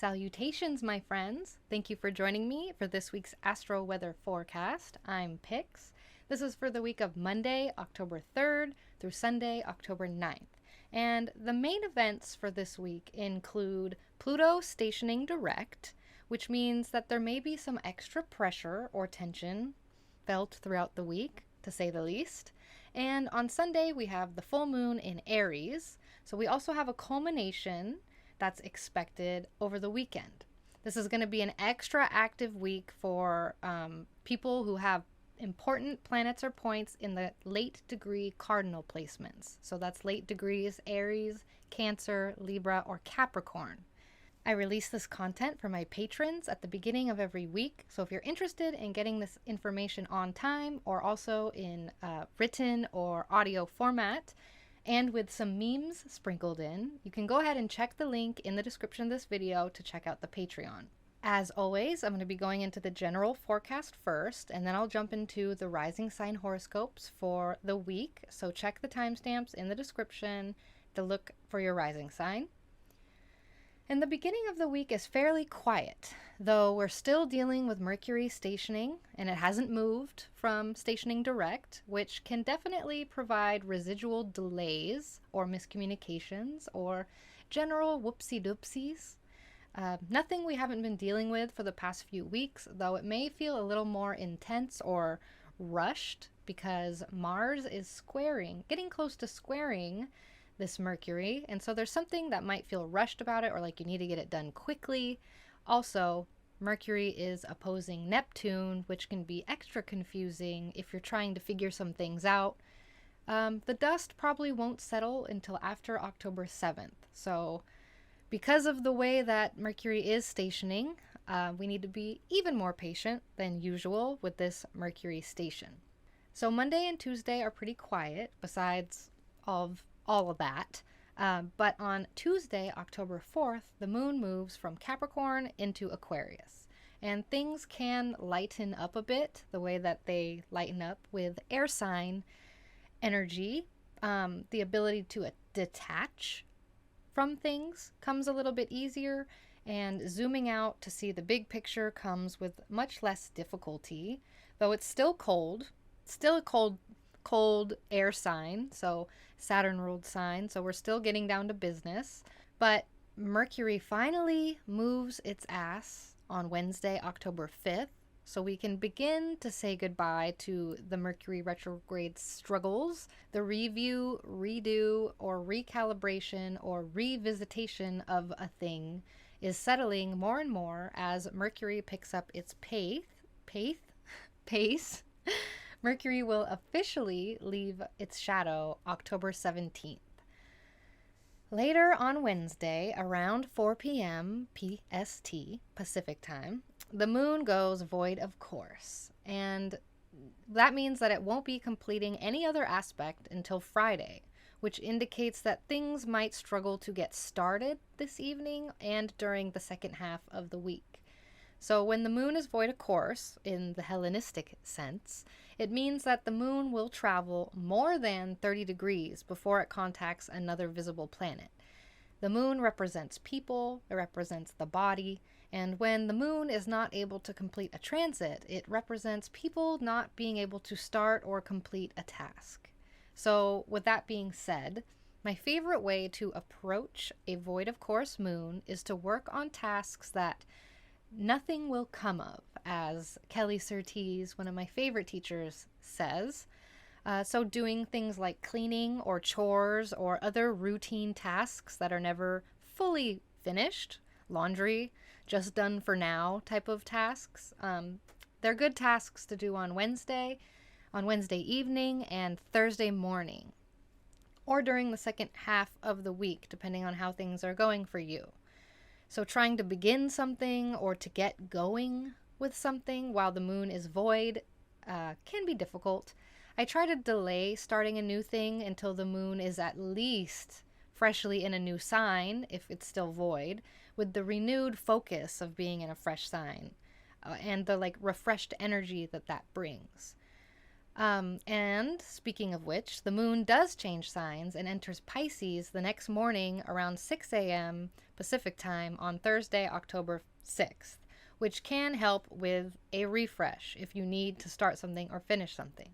Salutations, my friends. Thank you for joining me for this week's Astro Weather Forecast. I'm Pix. This is for the week of Monday, October 3rd through Sunday, October 9th. And the main events for this week include Pluto stationing direct, which means that there may be some extra pressure or tension felt throughout the week, to say the least. And on Sunday, we have the full moon in Aries. So we also have a culmination that's expected over the weekend. This is going to be an extra active week for people who have important planets or points in the late degree cardinal placements. So that's late degrees Aries, Cancer, Libra, or Capricorn. I release this content for my patrons at the beginning of every week. So if you're interested in getting this information on time or also in written or audio format, and with some memes sprinkled in, you can go ahead and check the link in the description of this video to check out the Patreon. As always, I'm going to be going into the general forecast first, and then I'll jump into the rising sign horoscopes for the week. So check the timestamps in the description to look for your rising sign. And the beginning of the week is fairly quiet, though we're still dealing with Mercury stationing, and it hasn't moved from stationing direct, which can definitely provide residual delays or miscommunications or general whoopsie-doopsies. Nothing we haven't been dealing with for the past few weeks, though it may feel a little more intense or rushed because Mars is getting close to squaring this Mercury, and so there's something that might feel rushed about it or like you need to get it done quickly. Also, Mercury is opposing Neptune, which can be extra confusing if you're trying to figure some things out. The dust probably won't settle until after October 7th. So because of the way that Mercury is stationing, we need to be even more patient than usual with this Mercury station. So Monday and Tuesday are pretty quiet, besides all of that. But on Tuesday, October 4th, the moon moves from Capricorn into Aquarius. And things can lighten up a bit, the way that they lighten up with air sign energy. The ability to detach from things comes a little bit easier, and zooming out to see the big picture comes with much less difficulty, though it's still cold. Still a cold air sign, so Saturn ruled sign, so we're still getting down to business. But Mercury finally moves its ass on Wednesday, October 5th, so we can begin to say goodbye to the Mercury retrograde struggles. The review, redo, or recalibration or revisitation of a thing is settling more and more as Mercury picks up its pace. Mercury will officially leave its shadow October 17th. Later on Wednesday, around 4 p.m. PST, Pacific time, the moon goes void of course, and that means that it won't be completing any other aspect until Friday, which indicates that things might struggle to get started this evening and during the second half of the week. So when the moon is void of course, in the Hellenistic sense, it means that the moon will travel more than 30 degrees before it contacts another visible planet. The moon represents people, it represents the body, and when the moon is not able to complete a transit, it represents people not being able to start or complete a task. So with that being said, my favorite way to approach a void of course moon is to work on tasks that nothing will come of, as Kelly Surtees, one of my favorite teachers, says. So doing things like cleaning or chores or other routine tasks that are never fully finished, laundry, just done for now type of tasks. They're good tasks to do on Wednesday evening, and Thursday morning, or during the second half of the week, depending on how things are going for you. So trying to begin something or to get going with something while the moon is void can be difficult. I try to delay starting a new thing until the moon is at least freshly in a new sign, if it's still void, with the renewed focus of being in a fresh sign and the refreshed energy that brings. And speaking of which, the moon does change signs and enters Pisces the next morning around 6 a.m. Pacific time on Thursday, October 6th, which can help with a refresh if you need to start something or finish something.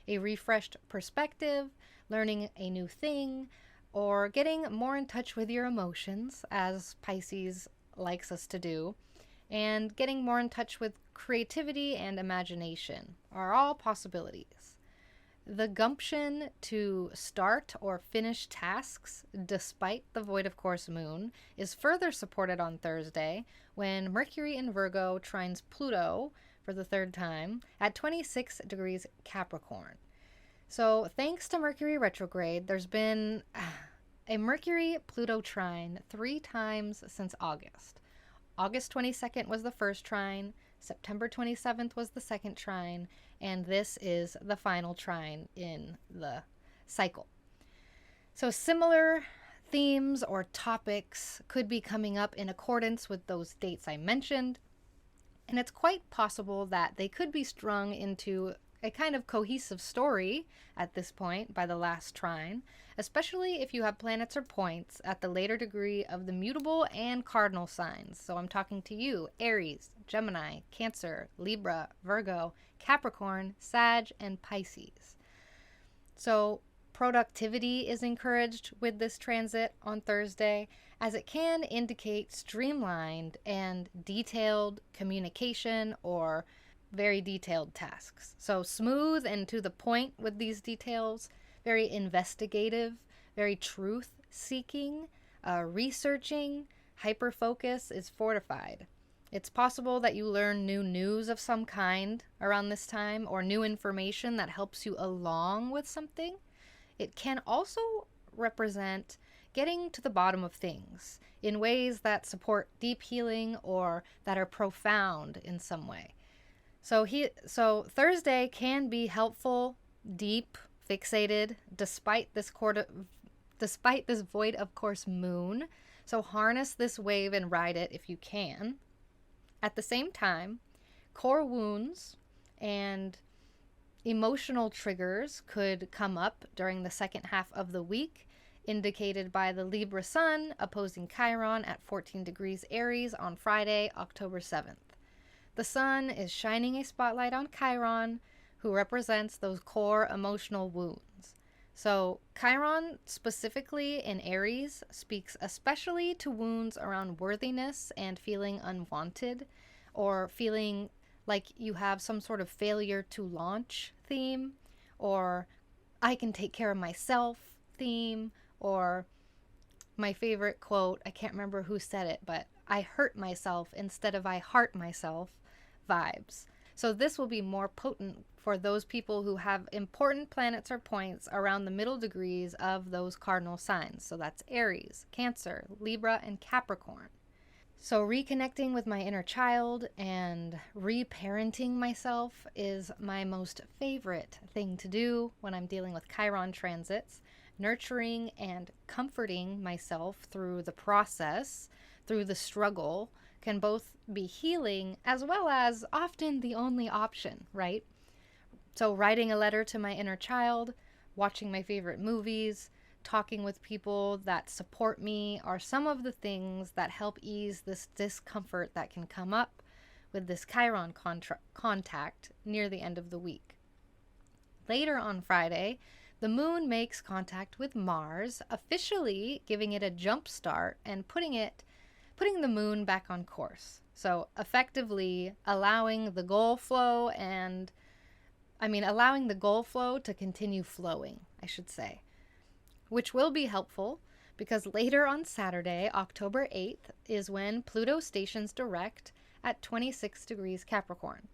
A refreshed perspective, learning a new thing, or getting more in touch with your emotions, as Pisces likes us to do, and getting more in touch with creativity and imagination are all possibilities. The gumption to start or finish tasks despite the void of course moon is further supported on Thursday when Mercury in Virgo trines Pluto for the third time at 26 degrees Capricorn. So thanks to Mercury retrograde, there's been a Mercury-Pluto trine 3 times since August. August 22nd was the first trine, September 27th was the second trine, and this is the final trine in the cycle. So similar themes or topics could be coming up in accordance with those dates I mentioned, and it's quite possible that they could be strung into a kind of cohesive story at this point by the last trine, especially if you have planets or points at the later degree of the mutable and cardinal signs. So I'm talking to you, Aries, Gemini, Cancer, Libra, Virgo, Capricorn, Sag, and Pisces. So productivity is encouraged with this transit on Thursday, as it can indicate streamlined and detailed communication or very detailed tasks. So smooth and to the point with these details, very investigative, very truth-seeking, researching, hyper-focus is fortified. It's possible that you learn new news of some kind around this time or new information that helps you along with something. It can also represent getting to the bottom of things in ways that support deep healing or that are profound in some way. So Thursday can be helpful, deep, fixated, despite this void of course moon. So harness this wave and ride it if you can. At the same time, core wounds and emotional triggers could come up during the second half of the week, indicated by the Libra sun opposing Chiron at 14 degrees Aries on Friday, October 7th. The sun is shining a spotlight on Chiron, who represents those core emotional wounds. So Chiron, specifically in Aries, speaks especially to wounds around worthiness and feeling unwanted, or feeling like you have some sort of failure to launch theme, or I can take care of myself theme, or my favorite quote, I can't remember who said it, but I hurt myself instead of I heart myself vibes. So this will be more potent for those people who have important planets or points around the middle degrees of those cardinal signs. So that's Aries, Cancer, Libra, and Capricorn. So reconnecting with my inner child and reparenting myself is my most favorite thing to do when I'm dealing with Chiron transits. Nurturing and comforting myself through the process, through the struggle, can both be healing as well as often the only option, right? So writing a letter to my inner child, watching my favorite movies, talking with people that support me are some of the things that help ease this discomfort that can come up with this Chiron contact near the end of the week. Later on Friday, the moon makes contact with Mars, officially giving it a jump start and putting the moon back on course. So effectively allowing the goal flow to continue flowing, I should say, which will be helpful because later on Saturday, October 8th, is when Pluto stations direct at 26 degrees Capricorn.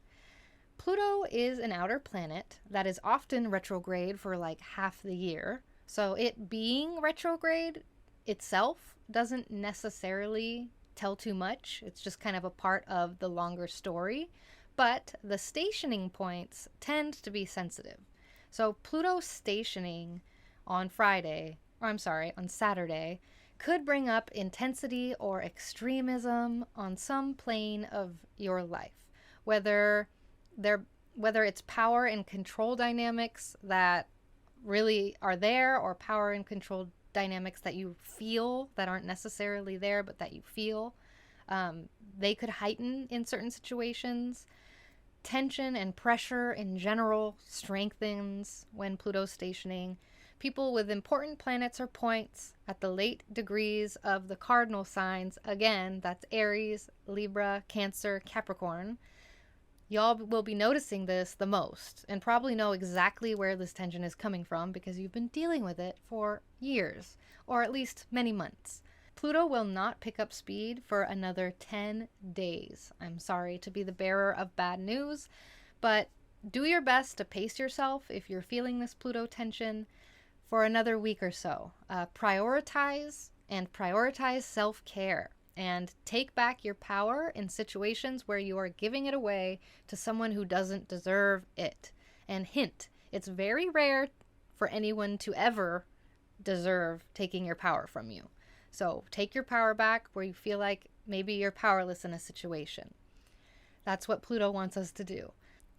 Pluto is an outer planet that is often retrograde for like half the year. So it being retrograde itself doesn't necessarily tell too much. It's just kind of a part of the longer story. But the stationing points tend to be sensitive. So Pluto stationing on Saturday, could bring up intensity or extremism on some plane of your life, whether whether it's power and control dynamics that really are there, or power and control dynamics that you feel that aren't necessarily there but that you feel, they could heighten in certain situations. Tension and pressure in general strengthens when Pluto's stationing. People with important planets or points at the late degrees of the cardinal signs, again, that's Aries, Libra, Cancer, Capricorn, y'all will be noticing this the most and probably know exactly where this tension is coming from because you've been dealing with it for years, or at least many months. Pluto will not pick up speed for another 10 days. I'm sorry to be the bearer of bad news, but do your best to pace yourself if you're feeling this Pluto tension for another week or so. Prioritize self-care and take back your power in situations where you are giving it away to someone who doesn't deserve it. And hint, it's very rare for anyone to ever deserve taking your power from you. So take your power back where you feel like maybe you're powerless in a situation. That's what Pluto wants us to do.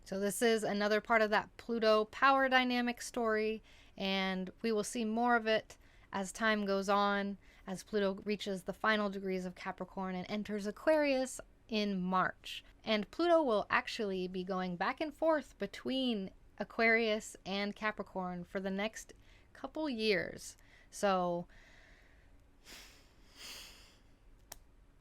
So this is another part of that Pluto power dynamic story, and we will see more of it as time goes on, as Pluto reaches the final degrees of Capricorn and enters Aquarius in March. And Pluto will actually be going back and forth between Aquarius and Capricorn for the next couple years. So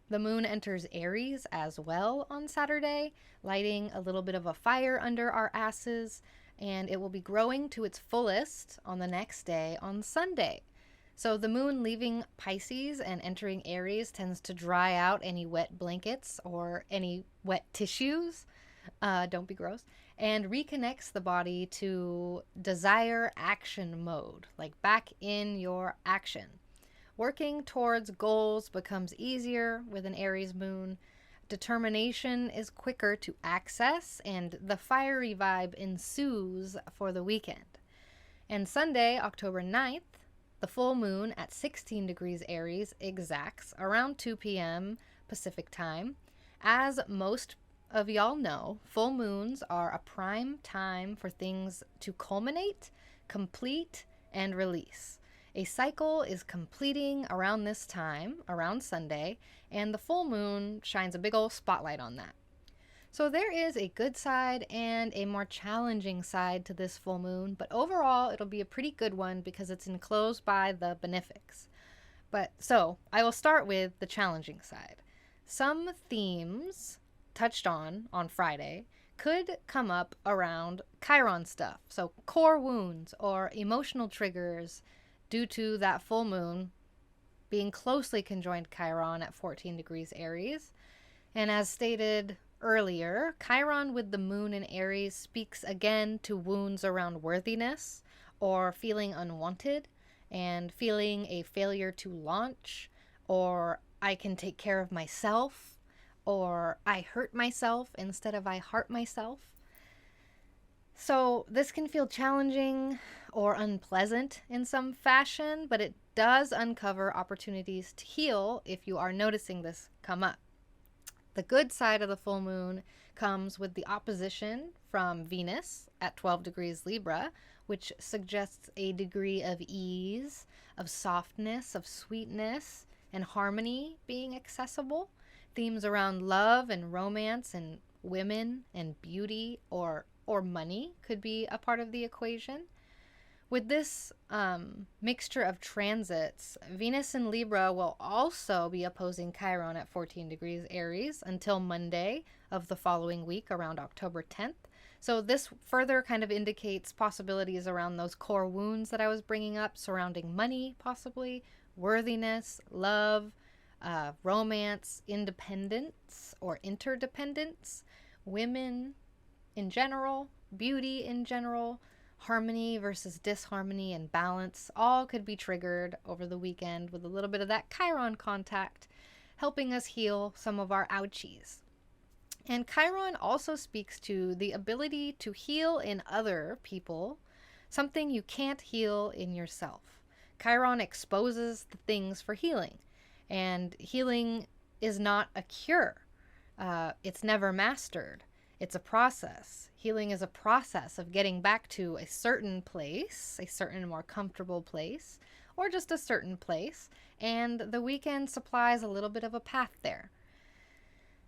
the moon enters Aries as well on Saturday, lighting a little bit of a fire under our asses, and it will be growing to its fullest on the next day on Sunday. So the moon leaving Pisces and entering Aries tends to dry out any wet blankets or any wet tissues. Don't be gross. And reconnects the body to desire action mode, like back in your action. Working towards goals becomes easier with an Aries moon. Determination is quicker to access, and the fiery vibe ensues for the weekend. And Sunday, October 9th, the full moon at 16 degrees Aries exacts around 2 p.m. Pacific time. As most of y'all know, full moons are a prime time for things to culminate, complete, and release. A cycle is completing around this time, around Sunday, and the full moon shines a big old spotlight on that. So there is a good side and a more challenging side to this full moon, but overall it'll be a pretty good one because it's enclosed by the benefics. So I will start with the challenging side. Some themes touched on Friday could come up around Chiron stuff, so core wounds or emotional triggers due to that full moon being closely conjoined Chiron at 14 degrees Aries. And as stated earlier, Chiron with the moon in Aries speaks again to wounds around worthiness or feeling unwanted and feeling a failure to launch, or I can take care of myself, or I hurt myself instead of I heart myself. So this can feel challenging or unpleasant in some fashion, but it does uncover opportunities to heal if you are noticing this come up. The good side of the full moon comes with the opposition from Venus at 12 degrees Libra, which suggests a degree of ease, of softness, of sweetness, and harmony being accessible. Themes around love and romance and women and beauty or money could be a part of the equation. With this mixture of transits, Venus in Libra will also be opposing Chiron at 14 degrees Aries until Monday of the following week, around October 10th. So this further kind of indicates possibilities around those core wounds that I was bringing up, surrounding money, possibly, worthiness, love, romance, independence or interdependence, women in general, beauty in general, harmony versus disharmony and balance, all could be triggered over the weekend with a little bit of that Chiron contact, helping us heal some of our ouchies. And Chiron also speaks to the ability to heal in other people, something you can't heal in yourself. Chiron exposes the things for healing, and healing is not a cure. It's never mastered. It's a process. Healing is a process of getting back to a certain place, a certain more comfortable place, or just a certain place, and the weekend supplies a little bit of a path there.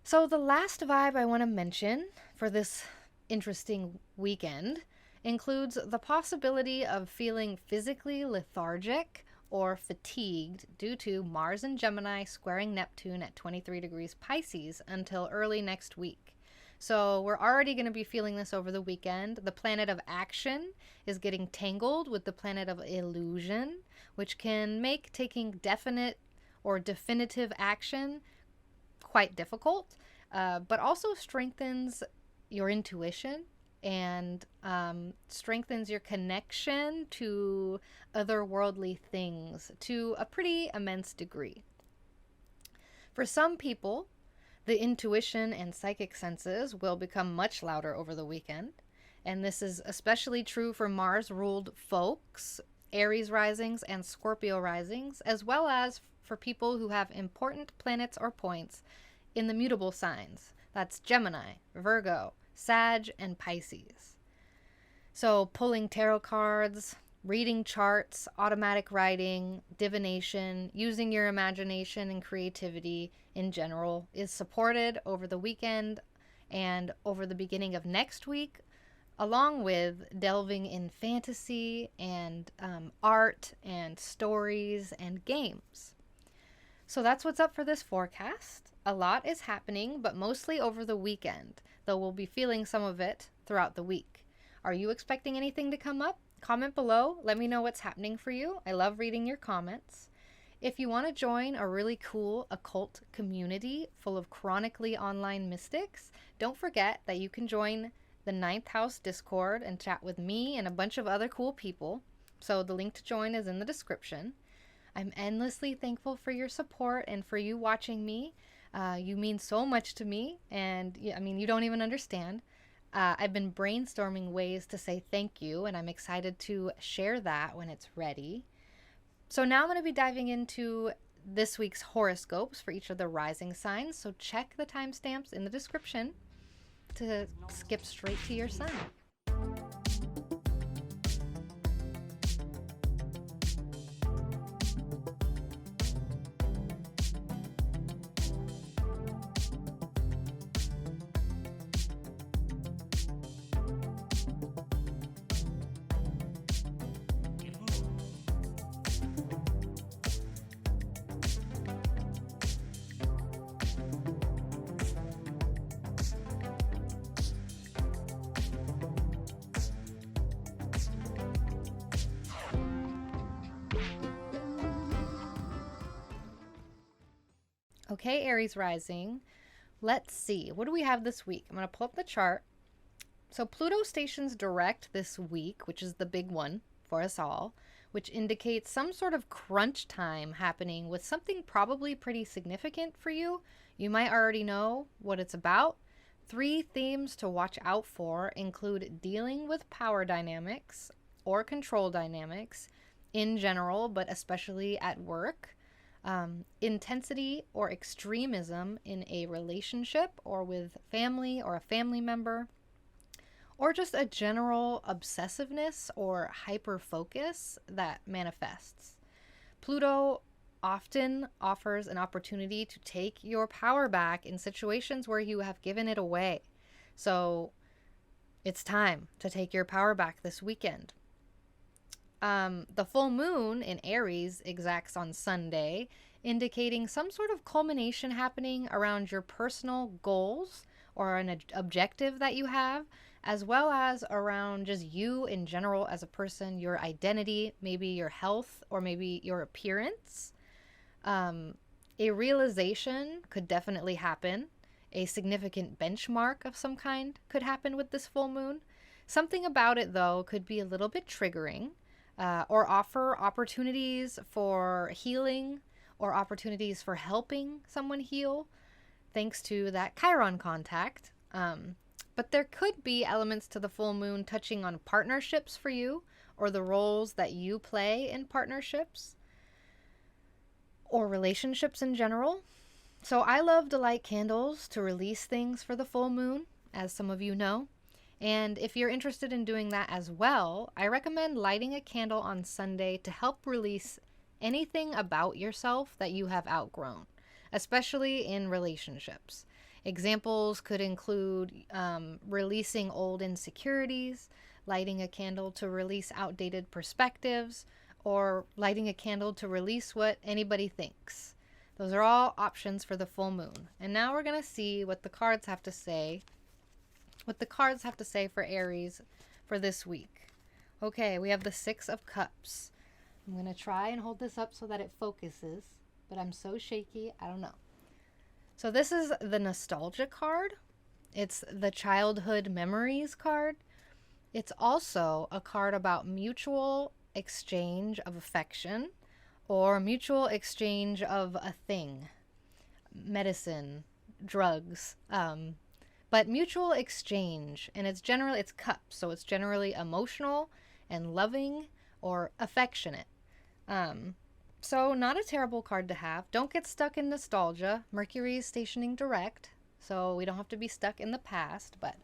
So the last vibe I want to mention for this interesting weekend includes the possibility of feeling physically lethargic or fatigued due to Mars and Gemini squaring Neptune at 23 degrees Pisces until early next week. So we're already going to be feeling this over the weekend. The planet of action is getting tangled with the planet of illusion, which can make taking definite or definitive action quite difficult, but also strengthens your intuition and strengthens your connection to otherworldly things to a pretty immense degree. For some people, the intuition and psychic senses will become much louder over the weekend, and this is especially true for Mars-ruled folks, Aries risings, and Scorpio risings, as well as for people who have important planets or points in the mutable signs. That's Gemini, Virgo, Sag, and Pisces. So pulling tarot cards, reading charts, automatic writing, divination, using your imagination and creativity in general is supported over the weekend and over the beginning of next week, along with delving in fantasy and art and stories and games. So that's what's up for this forecast. A lot is happening, but mostly over the weekend, though we'll be feeling some of it throughout the week. Are you expecting anything to come up? Comment below. Let me know what's happening for you. I love reading your comments. If you want to join a really cool occult community full of chronically online mystics, don't forget that you can join the 9th House Discord and chat with me and a bunch of other cool people. So the link to join is in the description. I'm endlessly thankful for your support and for you watching me. You mean so much to me, and I mean, you don't even understand. I've been brainstorming ways to say thank you, and I'm excited to share that when it's ready. So now I'm going to be diving into this week's horoscopes for each of the rising signs, so check the timestamps in the description to skip straight to your sun. Okay, Aries rising. Let's see. What do we have this week? I'm going to pull up the chart. So Pluto stations direct this week, which is the big one for us all, which indicates some sort of crunch time happening with something probably pretty significant for you. You might already know what it's about. 3 themes to watch out for include dealing with power dynamics or control dynamics in general, but especially at work. Intensity or extremism in a relationship or with family or a family member, or just a general obsessiveness or hyper focus that manifests. Pluto often offers an opportunity to take your power back in situations where you have given it away. So it's time to take your power back this weekend. The full moon in Aries exacts on Sunday, indicating some sort of culmination happening around your personal goals or an objective that you have, as well as around just you in general as a person, your identity, maybe your health, or maybe your appearance. A realization could definitely happen. A significant benchmark of some kind could happen with this full moon. Something about it, though, could be a little bit triggering. Or offer opportunities for healing or opportunities for helping someone heal thanks to that Chiron contact. But there could be elements to the full moon touching on partnerships for you or the roles that you play in partnerships or relationships in general. So I love to light candles to release things for the full moon. as some of you know. And if you're interested in doing that as well, I recommend lighting a candle on Sunday to help release anything about yourself that you have outgrown, especially in relationships. Examples could include releasing old insecurities, lighting a candle to release outdated perspectives, or lighting a candle to release what anybody thinks. Those are all options for the full moon. And now we're going to see what the cards have to say. For Aries for this week. Okay, we have the Six of Cups. I'm going to try and hold this up so that it focuses, but I'm so shaky, I don't know. So this is the nostalgia card. It's the childhood memories card. It's also a card about mutual exchange of affection or mutual exchange of a thing, medicine, drugs, but mutual exchange. And it's cups, so it's generally emotional and loving or affectionate. So not a terrible card to have. Don't get stuck in nostalgia. Mercury is stationing direct, so we don't have to be stuck in the past, but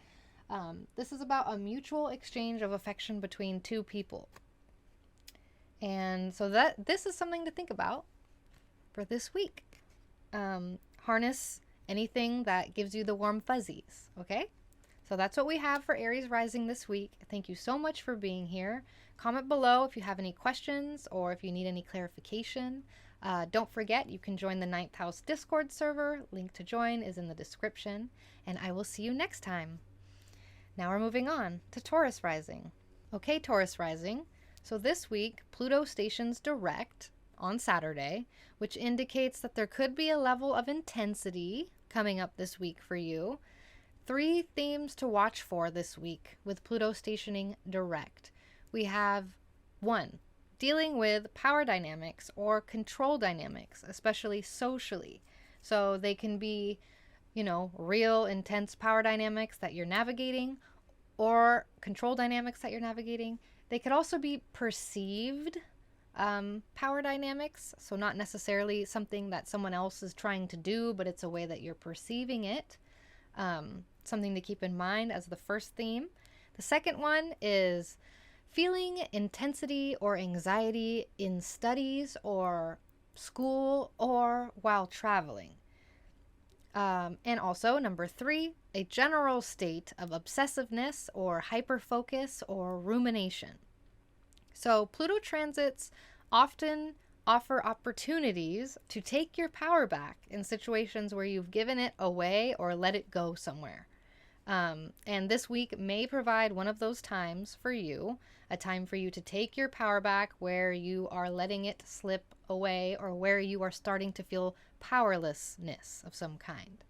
this is about a mutual exchange of affection between two people. And so this is something to think about for this week. Harness anything that gives you the warm fuzzies, okay? So that's what we have for Aries rising this week. Thank you so much for being here. Comment below if you have any questions or if you need any clarification. Don't forget, you can join the 9th House Discord server. Link to join is in the description. And I will see you next time. Now we're moving on to Taurus rising. Okay, Taurus rising. So this week, Pluto stations direct on Saturday, which indicates that there could be a level of intensity coming up this week for you. 3 themes to watch for this week with Pluto stationing direct. We have 1, dealing with power dynamics or control dynamics, especially socially. So they can be, real intense power dynamics that you're navigating or control dynamics that you're navigating. They could also be perceived power dynamics, so not necessarily something that someone else is trying to do, but it's a way that you're perceiving it. Something to keep in mind as the first theme. The second one is feeling intensity or anxiety in studies or school or while traveling. And also, number 3, a general state of obsessiveness or hyperfocus or rumination. So Pluto transits often offer opportunities to take your power back in situations where you've given it away or let it go somewhere. And this week may provide one of those times for you, a time for you to take your power back where you are letting it slip away or where you are starting to feel powerlessness of some kind.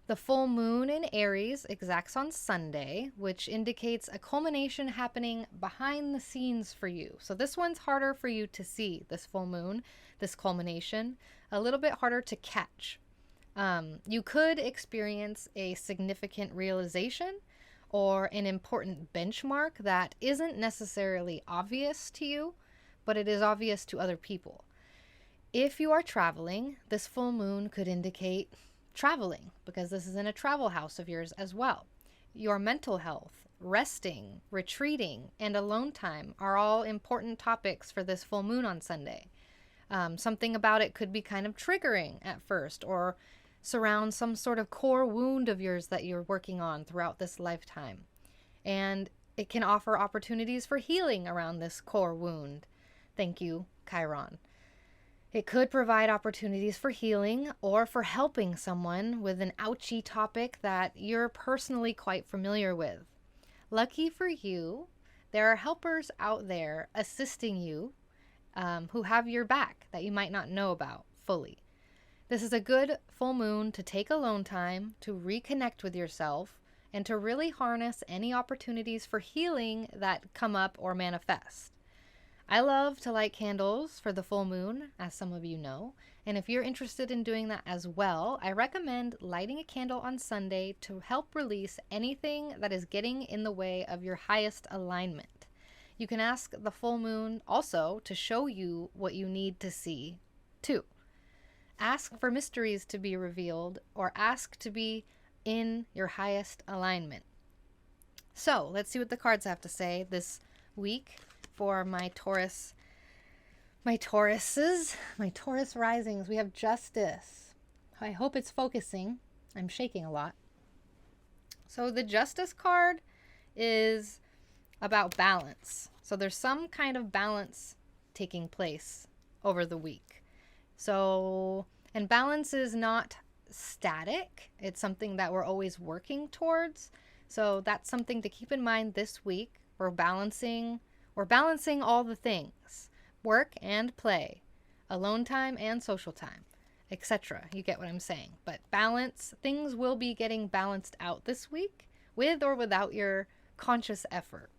The full moon in Aries exacts on Sunday, which indicates a culmination happening behind the scenes for you. So this one's harder for you to see, this full moon, this culmination, a little bit harder to catch. You could experience a significant realization or an important benchmark that isn't necessarily obvious to you, but it is obvious to other people. If you are traveling, this full moon could indicate traveling, because this is in a travel house of yours as well. Your mental health, resting, retreating, and alone time are all important topics for this full moon on Sunday. Something about it could be kind of triggering at first, or surround some sort of core wound of yours that you're working on throughout this lifetime. And it can offer opportunities for healing around this core wound. Thank you, Chiron. It could provide opportunities for healing or for helping someone with an ouchy topic that you're personally quite familiar with. Lucky for you, there are helpers out there assisting you who have your back that you might not know about fully. This is a good full moon to take alone time, to reconnect with yourself, and to really harness any opportunities for healing that come up or manifest. I love to light candles for the full moon, as some of you know, and if you're interested in doing that as well, I recommend lighting a candle on Sunday to help release anything that is getting in the way of your highest alignment. You can ask the full moon also to show you what you need to see, too. Ask for mysteries to be revealed, or ask to be in your highest alignment. So let's see what the cards have to say this week for my Taurus risings. We have Justice. I hope it's focusing. I'm shaking a lot. So the Justice card is about balance. So there's some kind of balance taking place over the week. So, and balance is not static. It's something that we're always working towards. So that's something to keep in mind this week. We're balancing all the things. Work and play, alone time and social time, etc. You get what I'm saying. But balance, things will be getting balanced out this week with or without your conscious effort.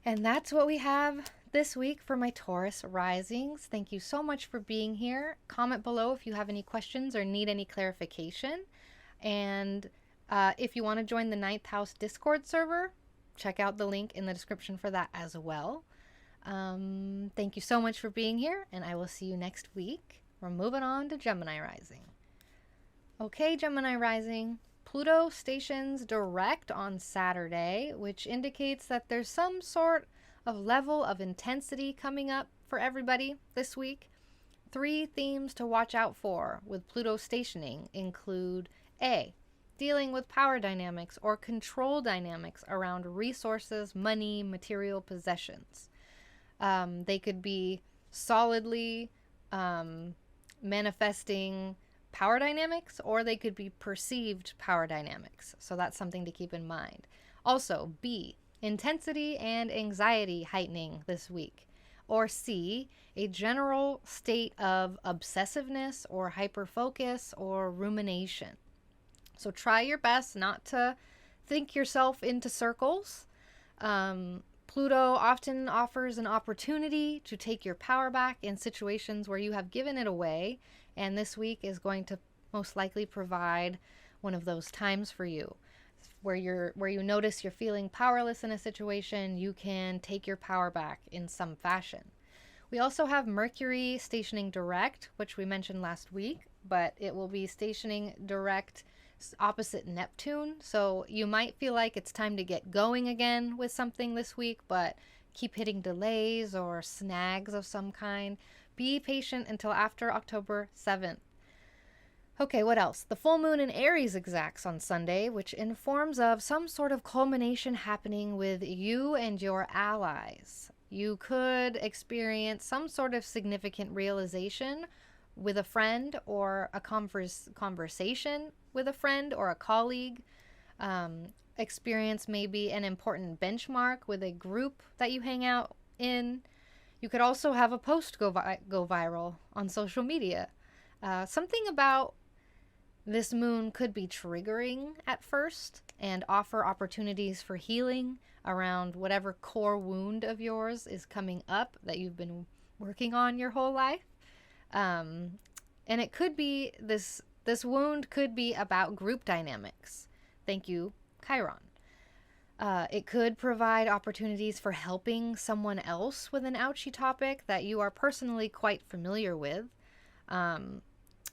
And that's what we have this week for my Taurus risings. Thank you so much for being here. Comment below if you have any questions or need any clarification. And if you want to join the 9th house Discord server, check out the link in the description for that as well. Thank you so much for being here, and I will see you next week. We're moving on to Gemini rising. Okay, Gemini rising. Pluto stations direct on Saturday, which indicates that there's some sort of level of intensity coming up for everybody this week. 3 themes to watch out for with Pluto stationing include A, dealing with power dynamics or control dynamics around resources, money, material possessions. They could be solidly manifesting power dynamics, or they could be perceived power dynamics. So that's something to keep in mind. Also, B, intensity and anxiety heightening this week. Or C, a general state of obsessiveness or hyperfocus or rumination. So try your best not to think yourself into circles. Pluto often offers an opportunity to take your power back in situations where you have given it away, and this week is going to most likely provide one of those times for you where you notice you're feeling powerless in a situation. You can take your power back in some fashion. We also have Mercury stationing direct, which we mentioned last week, but it will be stationing direct opposite Neptune. So you might feel like it's time to get going again with something this week, but keep hitting delays or snags of some kind. Be patient until after October 7th. Okay, what else? The full moon in Aries exacts on Sunday, which informs of some sort of culmination happening with you and your allies. You could experience some sort of significant realization with a friend, or a conversation with a friend or a colleague. Experience maybe an important benchmark with a group that you hang out in. You could also have a post go viral on social media. Something about this moon could be triggering at first and offer opportunities for healing around whatever core wound of yours is coming up that you've been working on your whole life. And it could be this wound could be about group dynamics. Thank you, Chiron. It could provide opportunities for helping someone else with an ouchy topic that you are personally quite familiar with.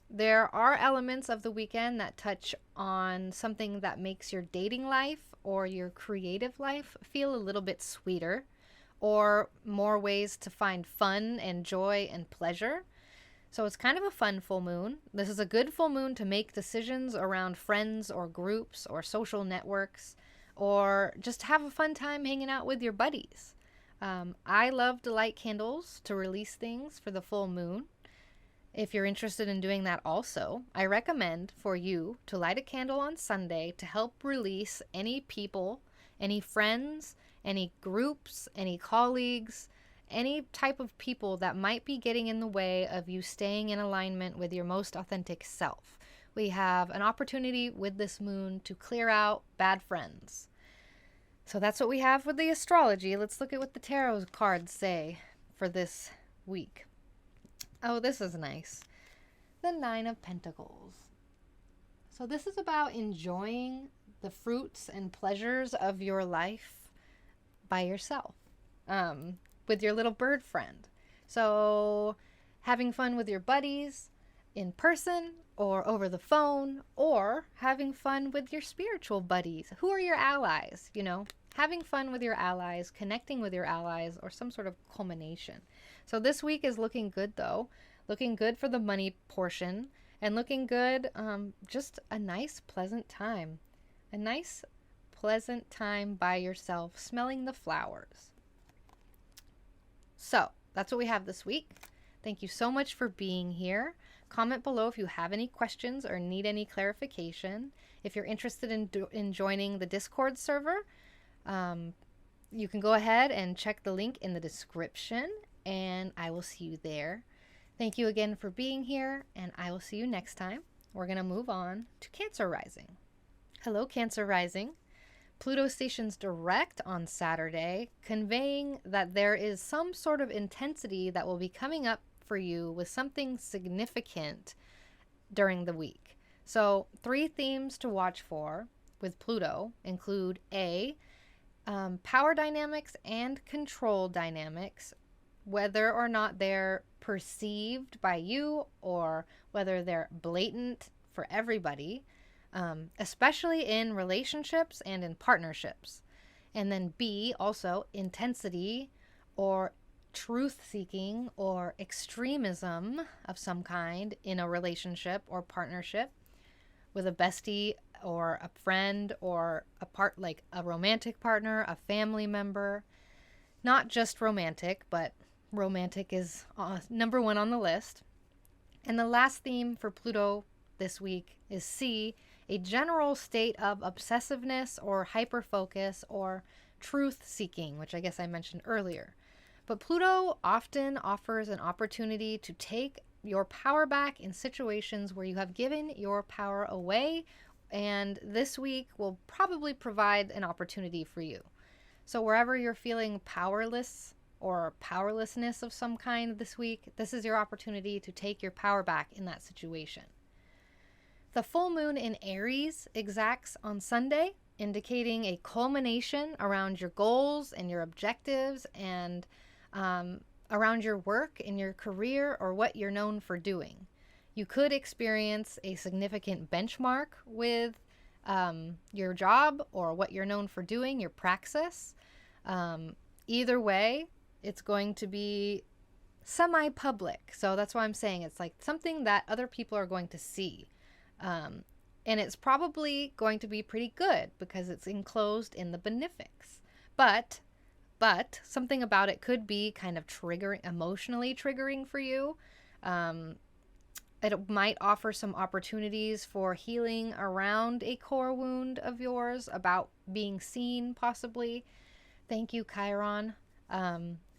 There are elements of the weekend that touch on something that makes your dating life or your creative life feel a little bit sweeter, or more ways to find fun and joy and pleasure. So it's kind of a fun full moon. This is a good full moon to make decisions around friends or groups or social networks, or just have a fun time hanging out with your buddies. I love to light candles to release things for the full moon. If you're interested in doing that also, I recommend for you to light a candle on Sunday to help release any people, any friends, any groups, any colleagues, any type of people that might be getting in the way of you staying in alignment with your most authentic self. We have an opportunity with this moon to clear out bad friends. So that's what we have with the astrology. Let's look at what the tarot cards say for this week. Oh, this is nice. The 9 of Pentacles. So this is about enjoying the fruits and pleasures of your life by yourself, with your little bird friend. So having fun with your buddies, in person or over the phone, or having fun with your spiritual buddies. Who are your allies? You know, having fun with your allies, connecting with your allies, or some sort of culmination. So this week is looking good though, looking good for the money portion, and looking good, just a nice pleasant time. A nice pleasant time by yourself, smelling the flowers. So that's what we have this week. Thank you so much for being here. Comment below if you have any questions or need any clarification. If you're interested in joining the Discord server, you can go ahead and check the link in the description, and I will see you there. Thank you again for being here, and I will see you next time. We're going to move on to Cancer Rising. Hello, Cancer Rising. Pluto stations direct on Saturday, conveying that there is some sort of intensity that will be coming up for you with something significant during the week. So 3 themes to watch for with Pluto include A, power dynamics and control dynamics, whether or not they're perceived by you or whether they're blatant for everybody, especially in relationships and in partnerships. And then B, also intensity or truth-seeking or extremism of some kind in a relationship or partnership with a bestie or a friend or like a romantic partner, a family member. Not just romantic, but romantic is number 1 on the list. And the last theme for Pluto this week is C, a general state of obsessiveness or hyper-focus or truth-seeking, which I guess I mentioned earlier. But Pluto often offers an opportunity to take your power back in situations where you have given your power away, and this week will probably provide an opportunity for you. So wherever you're feeling powerless or powerlessness of some kind this week, this is your opportunity to take your power back in that situation. The full moon in Aries exacts on Sunday, indicating a culmination around your goals and your objectives and around your work and your career or what you're known for doing. You could experience a significant benchmark with your job or what you're known for doing, your praxis. Either way, it's going to be semi-public. So that's why I'm saying it's like something that other people are going to see. And it's probably going to be pretty good because it's enclosed in the benefics. But something about it could be kind of emotionally triggering for you. It might offer some opportunities for healing around a core wound of yours about being seen, possibly. Thank you, Chiron.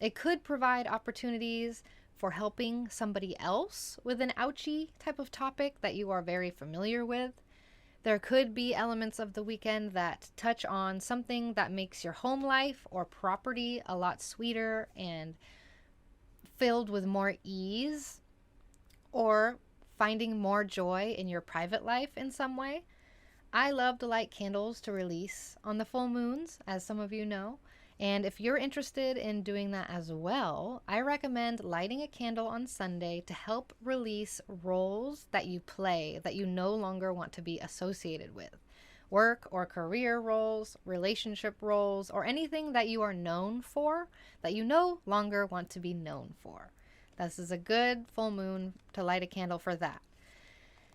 It could provide opportunities for helping somebody else with an ouchy type of topic that you are very familiar with. There could be elements of the weekend that touch on something that makes your home life or property a lot sweeter and filled with more ease, or finding more joy in your private life in some way. I love to light candles to release on the full moons, as some of you know. And if you're interested in doing that as well, I recommend lighting a candle on Sunday to help release roles that you play that you no longer want to be associated with. Work or career roles, relationship roles, or anything that you are known for that you no longer want to be known for. This is a good full moon to light a candle for that.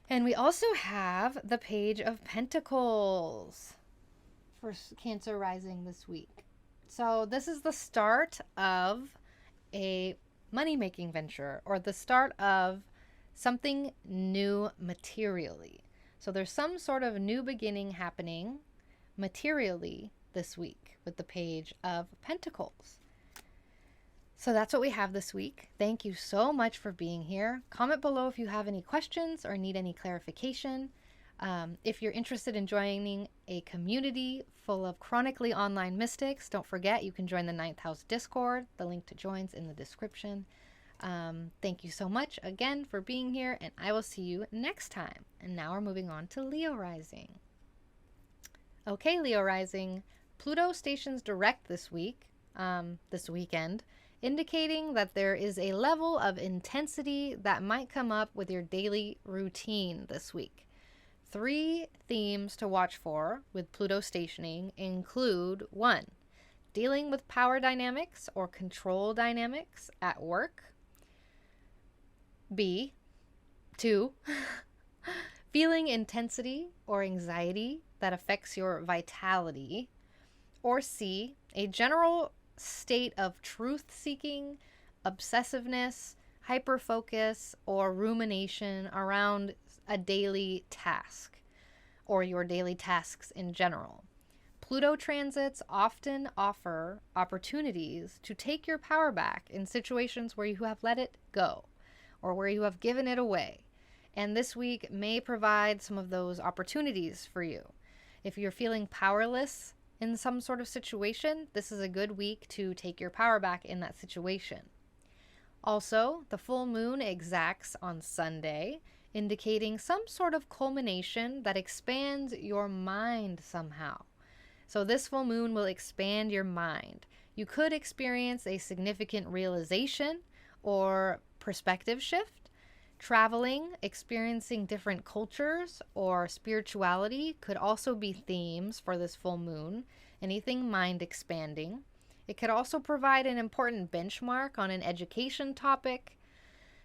And we also have the Page of Pentacles for Cancer Rising this week. So this is the start of a money-making venture or the start of something new materially. So there's some sort of new beginning happening materially this week with the Page of Pentacles. So that's what we have this week. Thank you so much for being here. Comment below if you have any questions or need any clarification. If you're interested in joining a community full of chronically online mystics, don't forget you can join the 9th House Discord. The link to join's in the description. Thank you so much again for being here, and I will see you next time. And now we're moving on to Leo Rising. Okay, Leo Rising. Pluto stations direct this weekend, indicating that there is a level of intensity that might come up with your daily routine this week. 3 themes to watch for with Pluto stationing include 1. Dealing with power dynamics or control dynamics at work. 2. Feeling intensity or anxiety that affects your vitality. Or C. A general state of truth-seeking, obsessiveness, hyperfocus, or rumination around a daily task or your daily tasks in general. Pluto transits often offer opportunities to take your power back in situations where you have let it go or where you have given it away. And this week may provide some of those opportunities for you. If you're feeling powerless in some sort of situation, this is a good week to take your power back in that situation. Also, the full moon exacts on Sunday, indicating some sort of culmination that expands your mind somehow. So this full moon will expand your mind. You could experience a significant realization or perspective shift. Traveling, experiencing different cultures, or spirituality could also be themes for this full moon. Anything mind expanding. It could also provide an important benchmark on an education topic.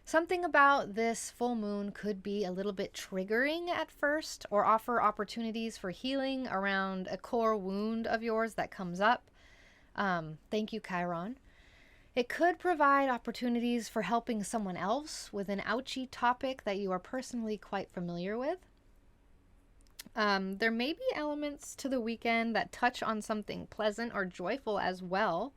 Something about this full moon could be a little bit triggering at first or offer opportunities for healing around a core wound of yours that comes up. Thank you, Chiron. It could provide opportunities for helping someone else with an ouchy topic that you are personally quite familiar with. There may be elements to the weekend that touch on something pleasant or joyful as well,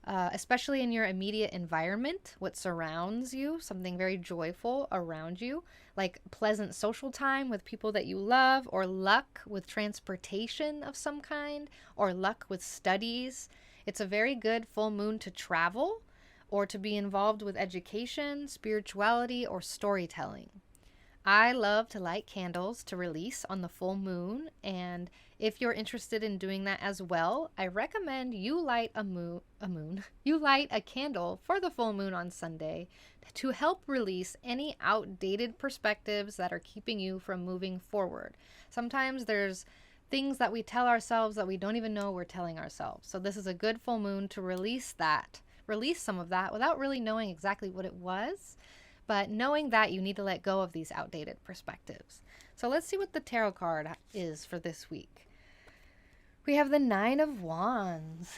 especially in your immediate environment, what surrounds you, something very joyful around you, like pleasant social time with people that you love, or luck with transportation of some kind, or luck with studies. It's a very good full moon to travel or to be involved with education, spirituality, or storytelling. I love to light candles to release on the full moon, and if you're interested in doing that as well, I recommend you light you light a candle for the full moon on Sunday to help release any outdated perspectives that are keeping you from moving forward. Sometimes there's things that we tell ourselves that we don't even know we're telling ourselves. So this is a good full moon to release some of that without really knowing exactly what it was, but knowing that you need to let go of these outdated perspectives. So let's see what the tarot card is for this week. We have the 9 of Wands.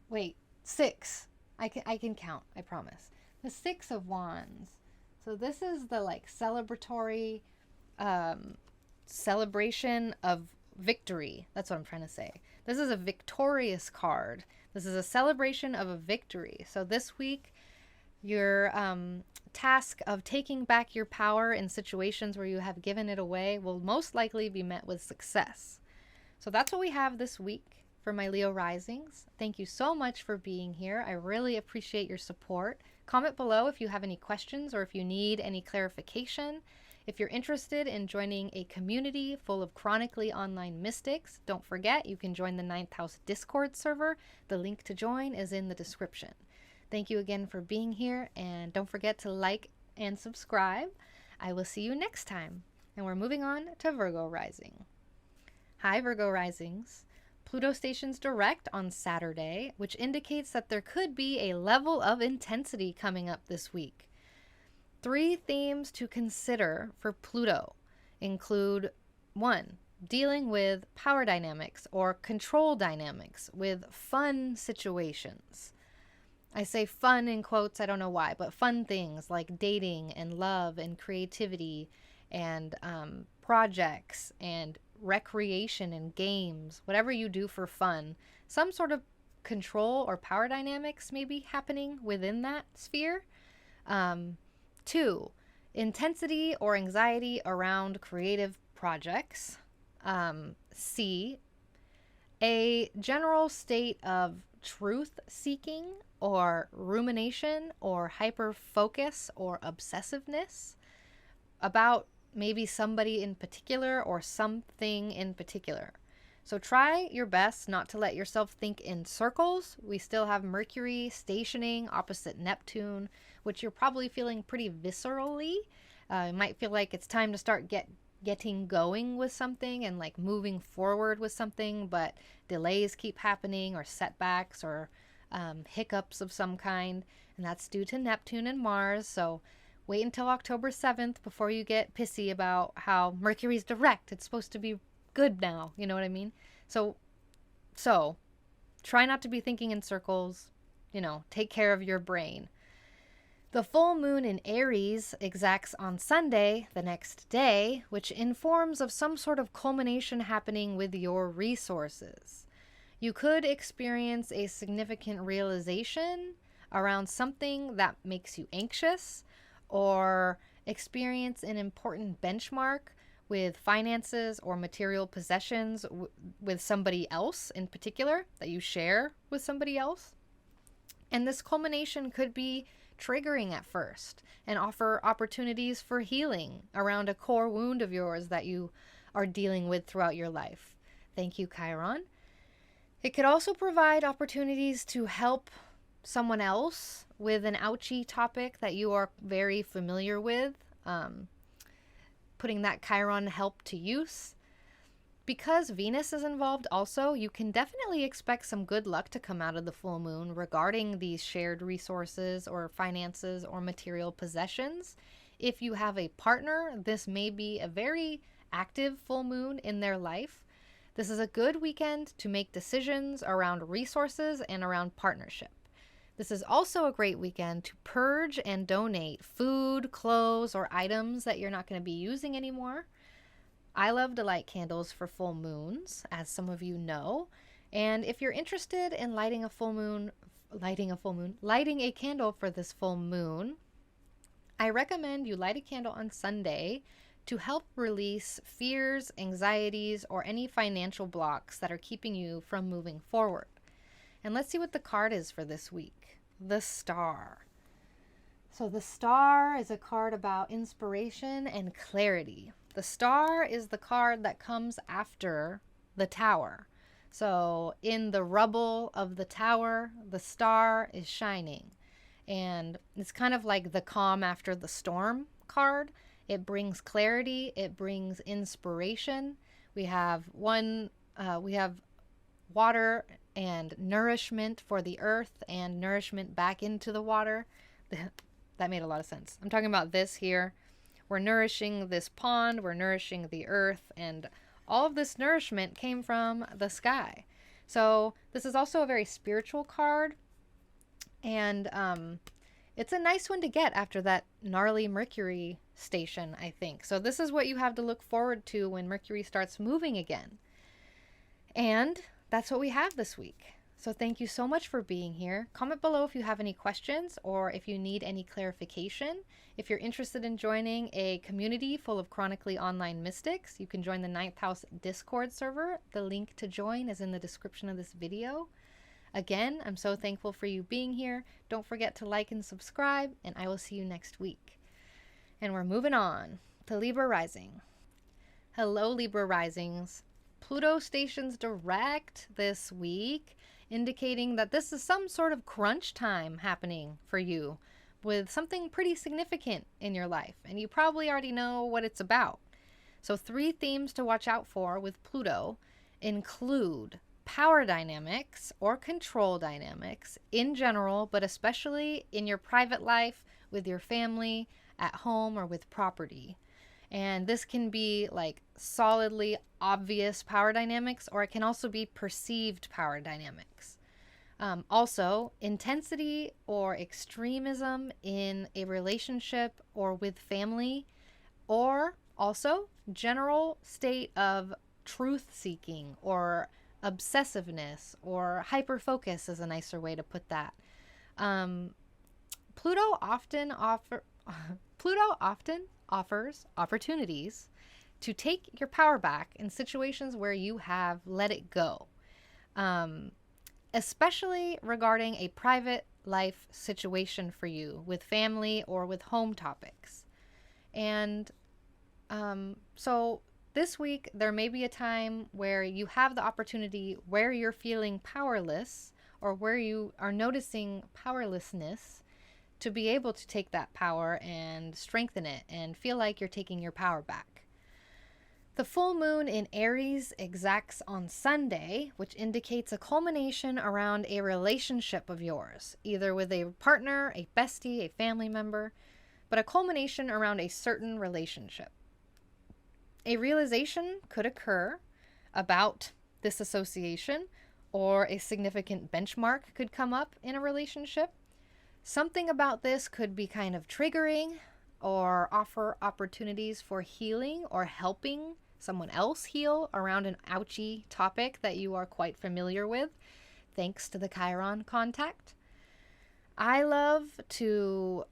Wait, 6. I can count, I promise. The 6 of Wands. So this is the celebratory celebration of victory. That's what I'm trying to say. This is a victorious card. This is a celebration of a victory. So this week, your task of taking back your power in situations where you have given it away will most likely be met with success. So that's what we have this week for my Leo risings. Thank you so much for being here. I really appreciate your support. Comment below if you have any questions or if you need any clarification. If you're interested in joining a community full of chronically online mystics, don't forget you can join the 9th House Discord server. The link to join is in the description. Thank you again for being here, and don't forget to like and subscribe. I will see you next time. And we're moving on to Virgo rising. Hi, Virgo risings. Pluto stations direct on Saturday, which indicates that there could be a level of intensity coming up this week. 3 themes to consider for Pluto include 1. Dealing with power dynamics or control dynamics with fun situations. I say fun in quotes, I don't know why, but fun things like dating and love and creativity and projects and recreation and games, whatever you do for fun. Some sort of control or power dynamics may be happening within that sphere. 2, intensity or anxiety around creative projects. C, a general state of truth-seeking or rumination or hyper-focus or obsessiveness about maybe somebody in particular or something in particular. So try your best not to let yourself think in circles. We still have Mercury stationing opposite Neptune, which you're probably feeling pretty viscerally. You might feel like it's time to start getting going with something and like moving forward with something, but delays keep happening, or setbacks, or hiccups of some kind, and that's due to Neptune and Mars. So wait until October 7th before you get pissy about how Mercury's direct. It's supposed to be good now. You know what I mean? So try not to be thinking in circles. Take care of your brain. The full moon in Aries exacts on Sunday, the next day, which informs of some sort of culmination happening with your resources. You could experience a significant realization around something that makes you anxious, or experience an important benchmark with finances or material possessions with somebody else in particular that you share with somebody else. And this culmination could be triggering at first and offer opportunities for healing around a core wound of yours that you are dealing with throughout your life. Thank you, Chiron. It could also provide opportunities to help someone else with an ouchy topic that you are very familiar with, putting that Chiron help to use. Because Venus is involved also, you can definitely expect some good luck to come out of the full moon regarding these shared resources or finances or material possessions. If you have a partner, this may be a very active full moon in their life. This is a good weekend to make decisions around resources and around partnership. This is also a great weekend to purge and donate food, clothes, or items that you're not going to be using anymore. I love to light candles for full moons, as some of you know. And if you're interested in lighting a candle for this full moon, I recommend you light a candle on Sunday to help release fears, anxieties, or any financial blocks that are keeping you from moving forward. And let's see what the card is for this week. The Star. So the Star is a card about inspiration and clarity. The Star is the card that comes after the Tower. So in the rubble of the Tower, the Star is shining. And it's kind of like the calm after the storm card. It brings clarity. It brings inspiration. We have water and nourishment for the earth and nourishment back into the water. That made a lot of sense. I'm talking about this here. We're nourishing this pond, we're nourishing the earth, and all of this nourishment came from the sky. So this is also a very spiritual card, and it's a nice one to get after that gnarly Mercury station, I think. So this is what you have to look forward to when Mercury starts moving again. And that's what we have this week. So thank you so much for being here. Comment below if you have any questions or if you need any clarification. If you're interested in joining a community full of chronically online mystics, you can join the 9th House Discord server. The link to join is in the description of this video. Again, I'm so thankful for you being here. Don't forget to like and subscribe, and I will see you next week. And we're moving on to Libra Rising. Hello, Libra Risings. Pluto stations direct this week, indicating that this is some sort of crunch time happening for you with something pretty significant in your life, and you probably already know what it's about. So 3 themes to watch out for with Pluto include power dynamics or control dynamics in general, but especially in your private life, with your family, at home, or with property. And this can be like solidly obvious power dynamics, or it can also be perceived power dynamics. Also, intensity or extremism in a relationship or with family, or also general state of truth-seeking or obsessiveness or hyper-focus is a nicer way to put that. Pluto often offers opportunities to take your power back in situations where you have let it go, especially regarding a private life situation for you with family or with home topics. And so this week, there may be a time where you have the opportunity where you're feeling powerless or where you are noticing powerlessness to be able to take that power and strengthen it and feel like you're taking your power back. The full moon in Aries exacts on Sunday, which indicates a culmination around a relationship of yours, either with a partner, a bestie, a family member, but a culmination around a certain relationship. A realization could occur about this association, or a significant benchmark could come up in a relationship. Something about this could be kind of triggering or offer opportunities for healing or helping someone else heal around an ouchy topic that you are quite familiar with, thanks to the Chiron contact. I love to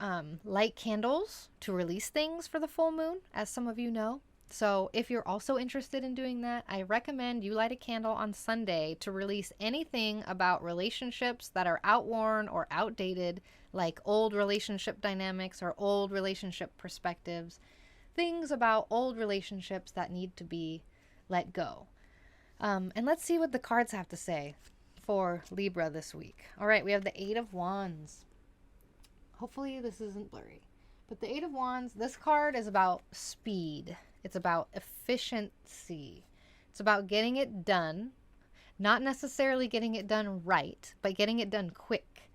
light candles to release things for the full moon, as some of you know. So if you're also interested in doing that, I recommend you light a candle on Sunday to release anything about relationships that are outworn or outdated, like old relationship dynamics or old relationship perspectives, things about old relationships that need to be let go. And let's see what the cards have to say for Libra this week. All right, we have the Eight of Wands. Hopefully this isn't blurry. But the Eight of Wands, this card is about speed. It's about efficiency. It's about getting it done. Not necessarily getting it done right, but getting it done quick.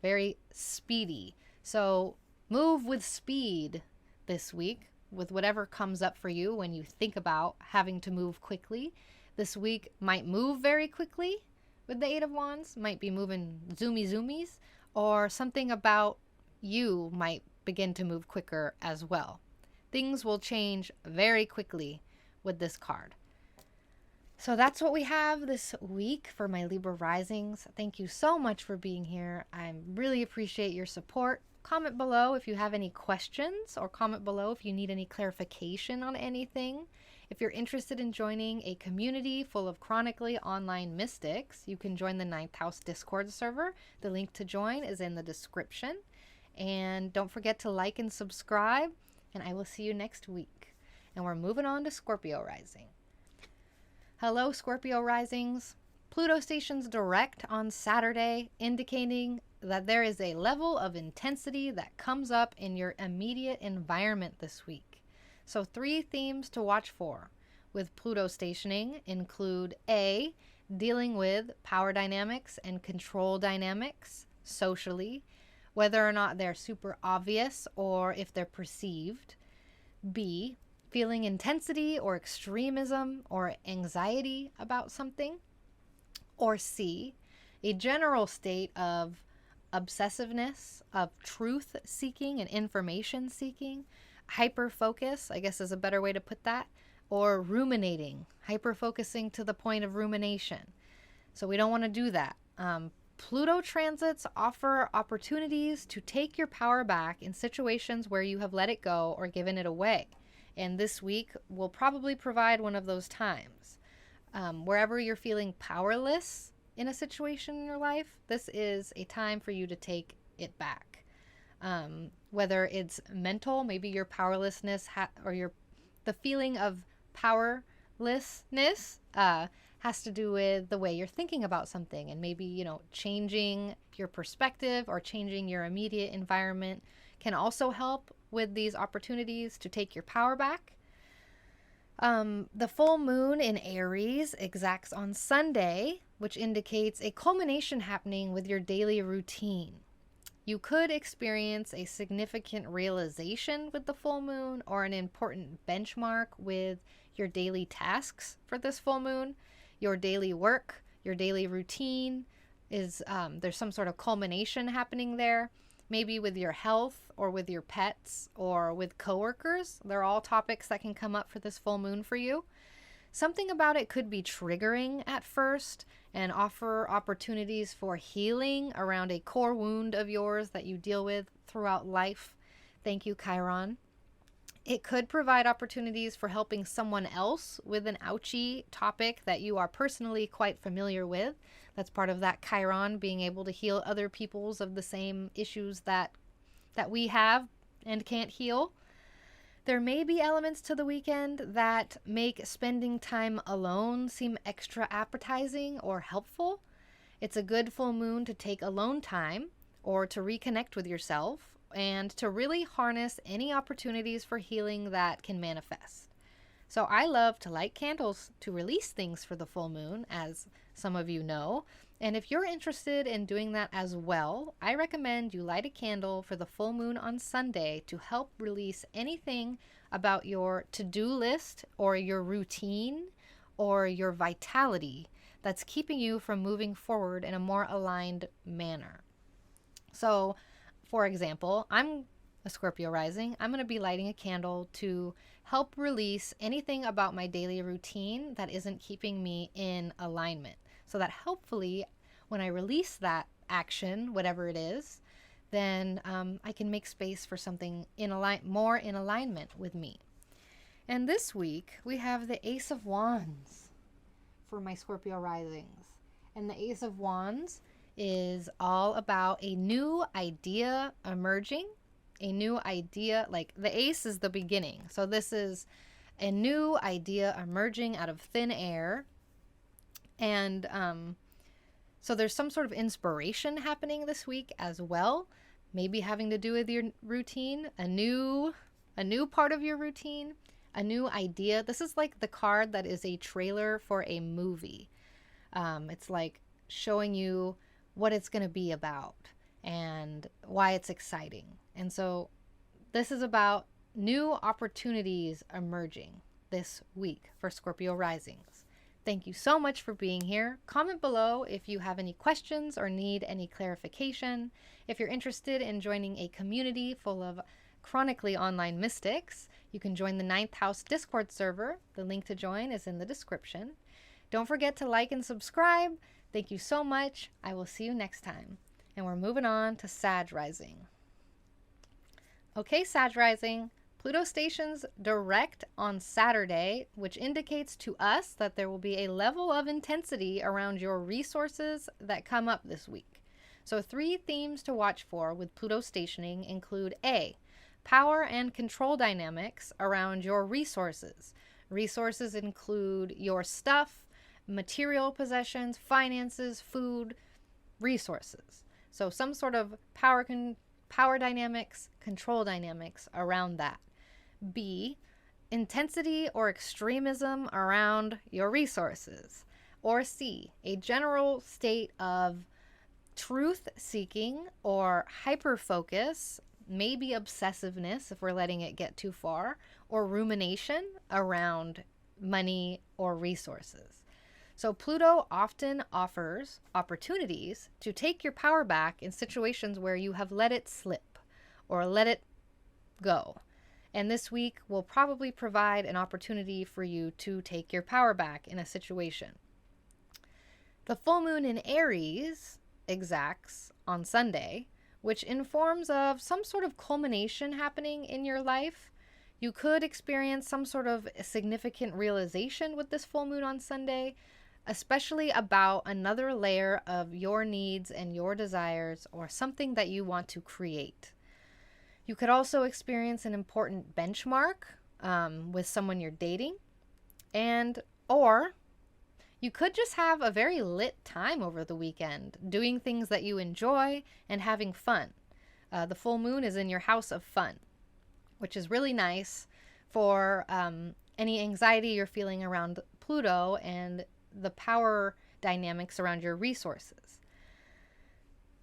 Very speedy. So move with speed this week with whatever comes up for you when you think about having to move quickly. This week might move very quickly with the Eight of Wands. Might be moving zoomies, or something about you might begin to move quicker as well. Things will change very quickly with this card. So that's what we have this week for my Libra risings. Thank you so much for being here. I really appreciate your support. Comment below if you have any questions, or comment below if you need any clarification on anything. If you're interested in joining a community full of chronically online mystics, you can join the 9th House Discord server. The link to join is in the description. And don't forget to like and subscribe, and I will see you next week. And we're moving on to Scorpio rising. Hello, Scorpio risings. Pluto stations direct on Saturday, indicating that there is a level of intensity that comes up in your immediate environment this week. So 3 themes to watch for with Pluto stationing include A, dealing with power dynamics and control dynamics socially, whether or not they're super obvious or if they're perceived. B, feeling intensity or extremism or anxiety about something. Or C, a general state of obsessiveness, of truth seeking and information seeking, hyper focus, I guess is a better way to put that, or ruminating, hyper focusing to the point of rumination. So we don't want to do that. Pluto transits offer opportunities to take your power back in situations where you have let it go or given it away. And this week will probably provide one of those times. Wherever you're feeling powerless in a situation in your life, this is a time for you to take it back. Whether it's mental, maybe your powerlessness or the feeling of powerlessness has to do with the way you're thinking about something, and maybe, changing your perspective or changing your immediate environment can also help with these opportunities to take your power back. The full moon in Aries exacts on Sunday, which indicates a culmination happening with your daily routine. You could experience a significant realization with the full moon, or an important benchmark with your daily tasks for this full moon. Your daily work, your daily routine is, there's some sort of culmination happening there, maybe with your health or with your pets or with coworkers. They're all topics that can come up for this full moon for you. Something about it could be triggering at first and offer opportunities for healing around a core wound of yours that you deal with throughout life. Thank you, Chiron. It could provide opportunities for helping someone else with an ouchy topic that you are personally quite familiar with. That's part of that Chiron, being able to heal other people's of the same issues that we have and can't heal. There may be elements to the weekend that make spending time alone seem extra appetizing or helpful. It's a good full moon to take alone time or to reconnect with yourself and to really harness any opportunities for healing that can manifest. So I love to light candles to release things for the full moon, as some of you know. And if you're interested in doing that as well, I recommend you light a candle for the full moon on Sunday to help release anything about your to-do list or your routine or your vitality that's keeping you from moving forward in a more aligned manner. So, for example, I'm a Scorpio rising. I'm going to be lighting a candle to help release anything about my daily routine that isn't keeping me in alignment. So that hopefully when I release that action, whatever it is, then I can make space for something more in alignment with me. And this week we have the Ace of Wands for my Scorpio risings. And the Ace of Wands is all about a new idea emerging, a new idea, like the ace is the beginning. So this is a new idea emerging out of thin air. And so there's some sort of inspiration happening this week as well, maybe having to do with your routine, a new part of your routine, a new idea. This is like the card that is a trailer for a movie. It's like showing you what it's going to be about and why it's exciting. And so this is about new opportunities emerging this week for Scorpio risings. Thank you so much for being here. Comment below if you have any questions or need any clarification. If you're interested in joining a community full of chronically online mystics, you can join the 9th House Discord server. The link to join is in the description. Don't forget to like and subscribe. Thank you so much. I will see you next time. And we're moving on to Sag rising. Okay, Sag rising. Pluto stations direct on Saturday, which indicates to us that there will be a level of intensity around your resources that come up this week. So 3 themes to watch for with Pluto stationing include A, power and control dynamics around your resources. Resources include your stuff, material possessions, finances, food, resources. So some sort of power dynamics, control dynamics around that. B, intensity or extremism around your resources. Or C, a general state of truth seeking or hyper-focus, maybe obsessiveness if we're letting it get too far, or rumination around money or resources. So Pluto often offers opportunities to take your power back in situations where you have let it slip or let it go. And this week will probably provide an opportunity for you to take your power back in a situation. The full moon in Aries exacts on Sunday, which informs of some sort of culmination happening in your life. You could experience some sort of significant realization with this full moon on Sunday, especially about another layer of your needs and your desires or something that you want to create. You could also experience an important benchmark with someone you're dating, or you could just have a very lit time over the weekend, doing things that you enjoy and having fun. The full moon is in your house of fun, which is really nice for any anxiety you're feeling around Pluto and the power dynamics around your resources.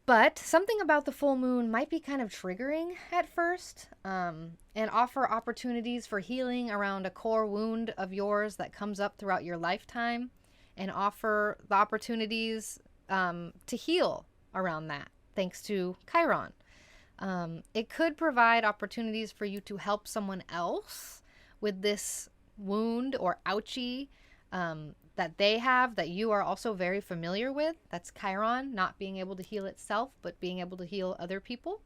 But something about the full moon might be kind of triggering at first, and offer opportunities for healing around a core wound of yours that comes up throughout your lifetime, and offer the opportunities to heal around that, thanks to Chiron. It could provide opportunities for you to help someone else with this wound or ouchie that they have that you are also very familiar with. That's Chiron, not being able to heal itself, but being able to heal other people.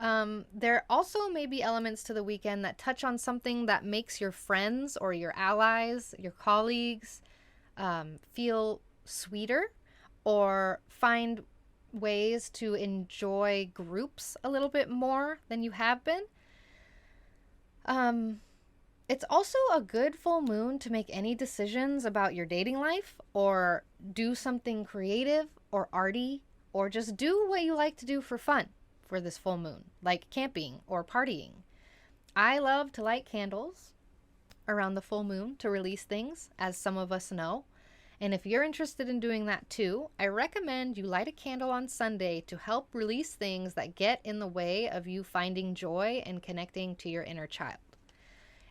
There also may be elements to the weekend that touch on something that makes your friends or your allies, your colleagues, feel sweeter, or find ways to enjoy groups a little bit more than you have been. It's also a good full moon to make any decisions about your dating life or do something creative or arty or just do what you like to do for fun for this full moon, like camping or partying. I love to light candles around the full moon to release things, as some of us know. And if you're interested in doing that too, I recommend you light a candle on Sunday to help release things that get in the way of you finding joy and connecting to your inner child.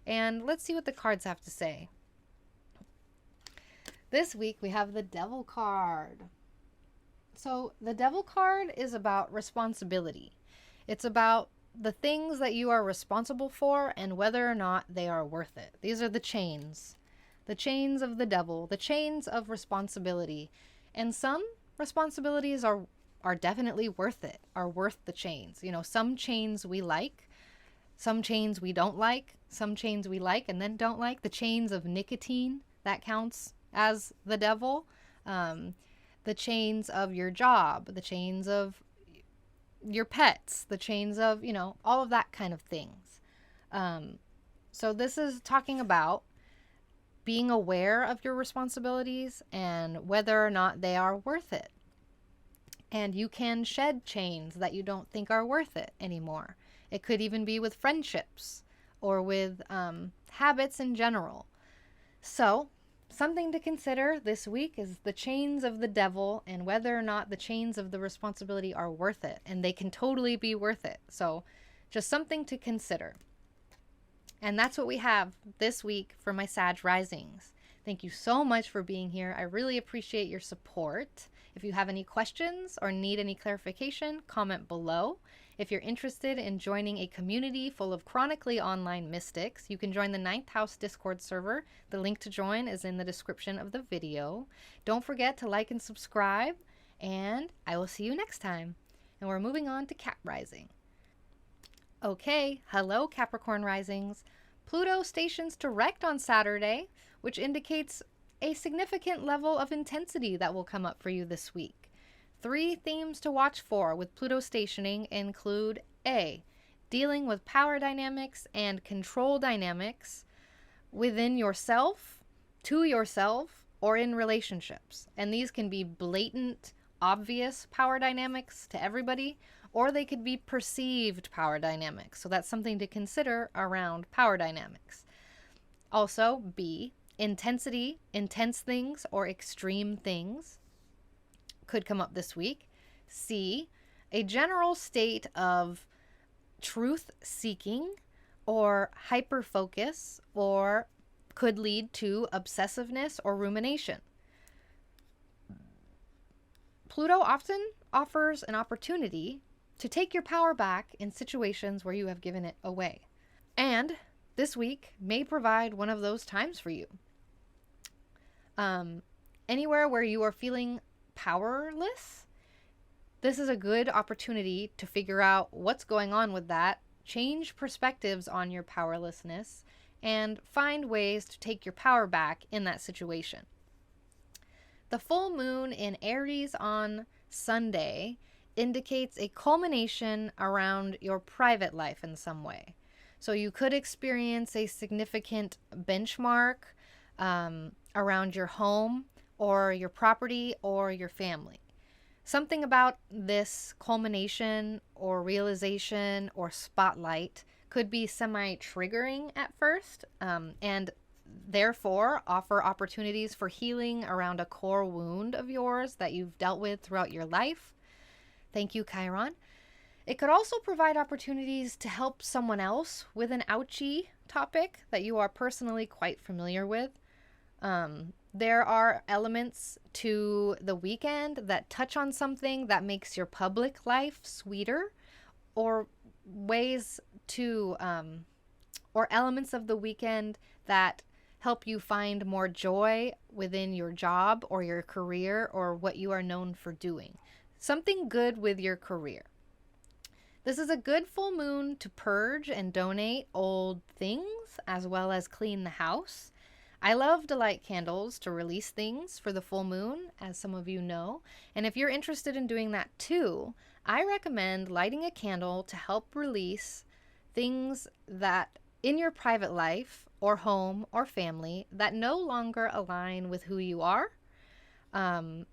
And let's see what the cards have to say. This week we have the Devil card. So the Devil card is about responsibility. It's about the things that you are responsible for and whether or not they are worth it. These are the chains of the devil, the chains of responsibility. And some responsibilities are definitely worth it, are worth the chains. You know, some chains we like, some chains we don't like, some chains we like and then don't like. The chains of nicotine, that counts as the devil. The chains of your job, the chains of your pets, the chains of, you know, all of that kind of things. So this is talking about being aware of your responsibilities and whether or not they are worth it. And you can shed chains that you don't think are worth it anymore. It could even be with friendships or with habits in general. So something to consider this week is the chains of the devil and whether or not the chains of the responsibility are worth it. And they can totally be worth it. So just something to consider. And that's what we have this week for my Sag risings. Thank you so much for being here. I really appreciate your support. If you have any questions or need any clarification, comment below. If you're interested in joining a community full of chronically online mystics, you can join the 9th House Discord server. The link to join is in the description of the video. Don't forget to like and subscribe, and I will see you next time. And we're moving on to Cap rising. Okay, hello Capricorn risings. Pluto stations direct on Saturday, which indicates a significant level of intensity that will come up for you this week. 3 themes to watch for with Pluto stationing include A, dealing with power dynamics and control dynamics within yourself, to yourself, or in relationships. And these can be blatant, obvious power dynamics to everybody, or they could be perceived power dynamics. So that's something to consider around power dynamics. Also, B, intensity, intense things, or extreme things could come up this week. C, a general state of truth seeking or hyper focus, or could lead to obsessiveness or rumination. Pluto often offers an opportunity to take your power back in situations where you have given it away. And this week may provide one of those times for you. Anywhere where you are feeling powerless, this is a good opportunity to figure out what's going on with that, change perspectives on your powerlessness, and find ways to take your power back in that situation. The full moon in Aries on Sunday indicates a culmination around your private life in some way. So you could experience a significant benchmark around your home or your property or your family. Something about this culmination or realization or spotlight could be semi-triggering at first, and therefore offer opportunities for healing around a core wound of yours that you've dealt with throughout your life. Thank you, Chiron. It could also provide opportunities to help someone else with an ouchy topic that you are personally quite familiar with. There are elements to the weekend that touch on something that makes your public life sweeter, or ways to, or elements of the weekend that help you find more joy within your job or your career or what you are known for doing. Something good with your career. This is a good full moon to purge and donate old things as well as clean the house. I love to light candles to release things for the full moon, as some of you know. And if you're interested in doing that too, I recommend lighting a candle to help release things that in your private life or home or family that no longer align with who you are. And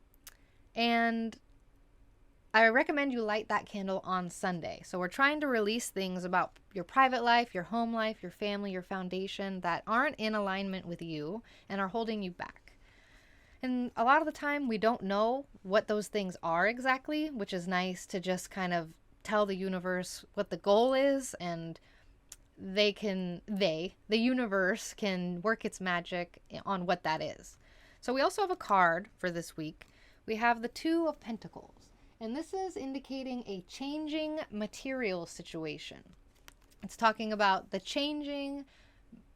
I recommend you light that candle on Sunday. So we're trying to release things about your private life, your home life, your family, your foundation that aren't in alignment with you and are holding you back. And a lot of the time we don't know what those things are exactly, which is nice to just kind of tell the universe what the goal is, and the universe can work its magic on what that is. So we also have a card for this week. We have the Two of Pentacles, and this is indicating a changing material situation. It's talking about the changing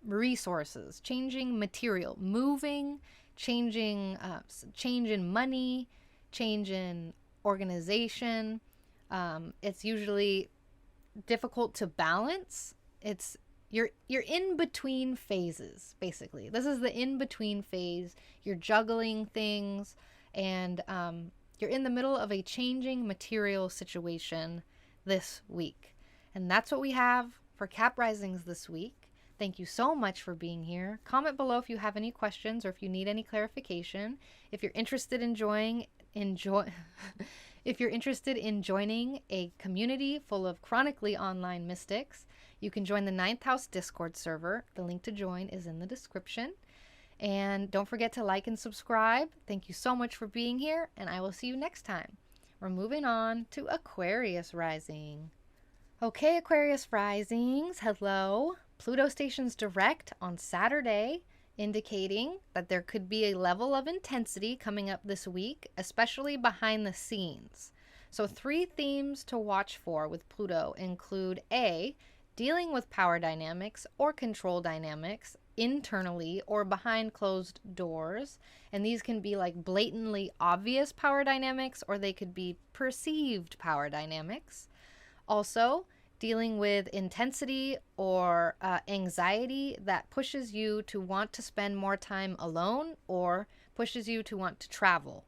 resources, changing material, moving, change in money, change in organization. It's usually difficult to balance. You're in between phases, basically. This is the in between phase. You're juggling things, and you're in the middle of a changing material situation this week. And that's what we have for Cap Risings this week. Thank you so much for being here. Comment below if you have any questions or if you need any clarification. If you're interested in if you're interested in joining a community full of chronically online mystics, you can join the 9th House Discord server. The link to join is in the description. And don't forget to like and subscribe. Thank you so much for being here, and I will see you next time. We're moving on to Aquarius rising. Okay, Aquarius risings, hello. Pluto stations direct on Saturday, indicating that there could be a level of intensity coming up this week, especially behind the scenes. So 3 themes to watch for with Pluto include A, dealing with power dynamics or control dynamics internally or behind closed doors. And these can be like blatantly obvious power dynamics, or they could be perceived power dynamics. Also, dealing with intensity or anxiety that pushes you to want to spend more time alone or pushes you to want to travel.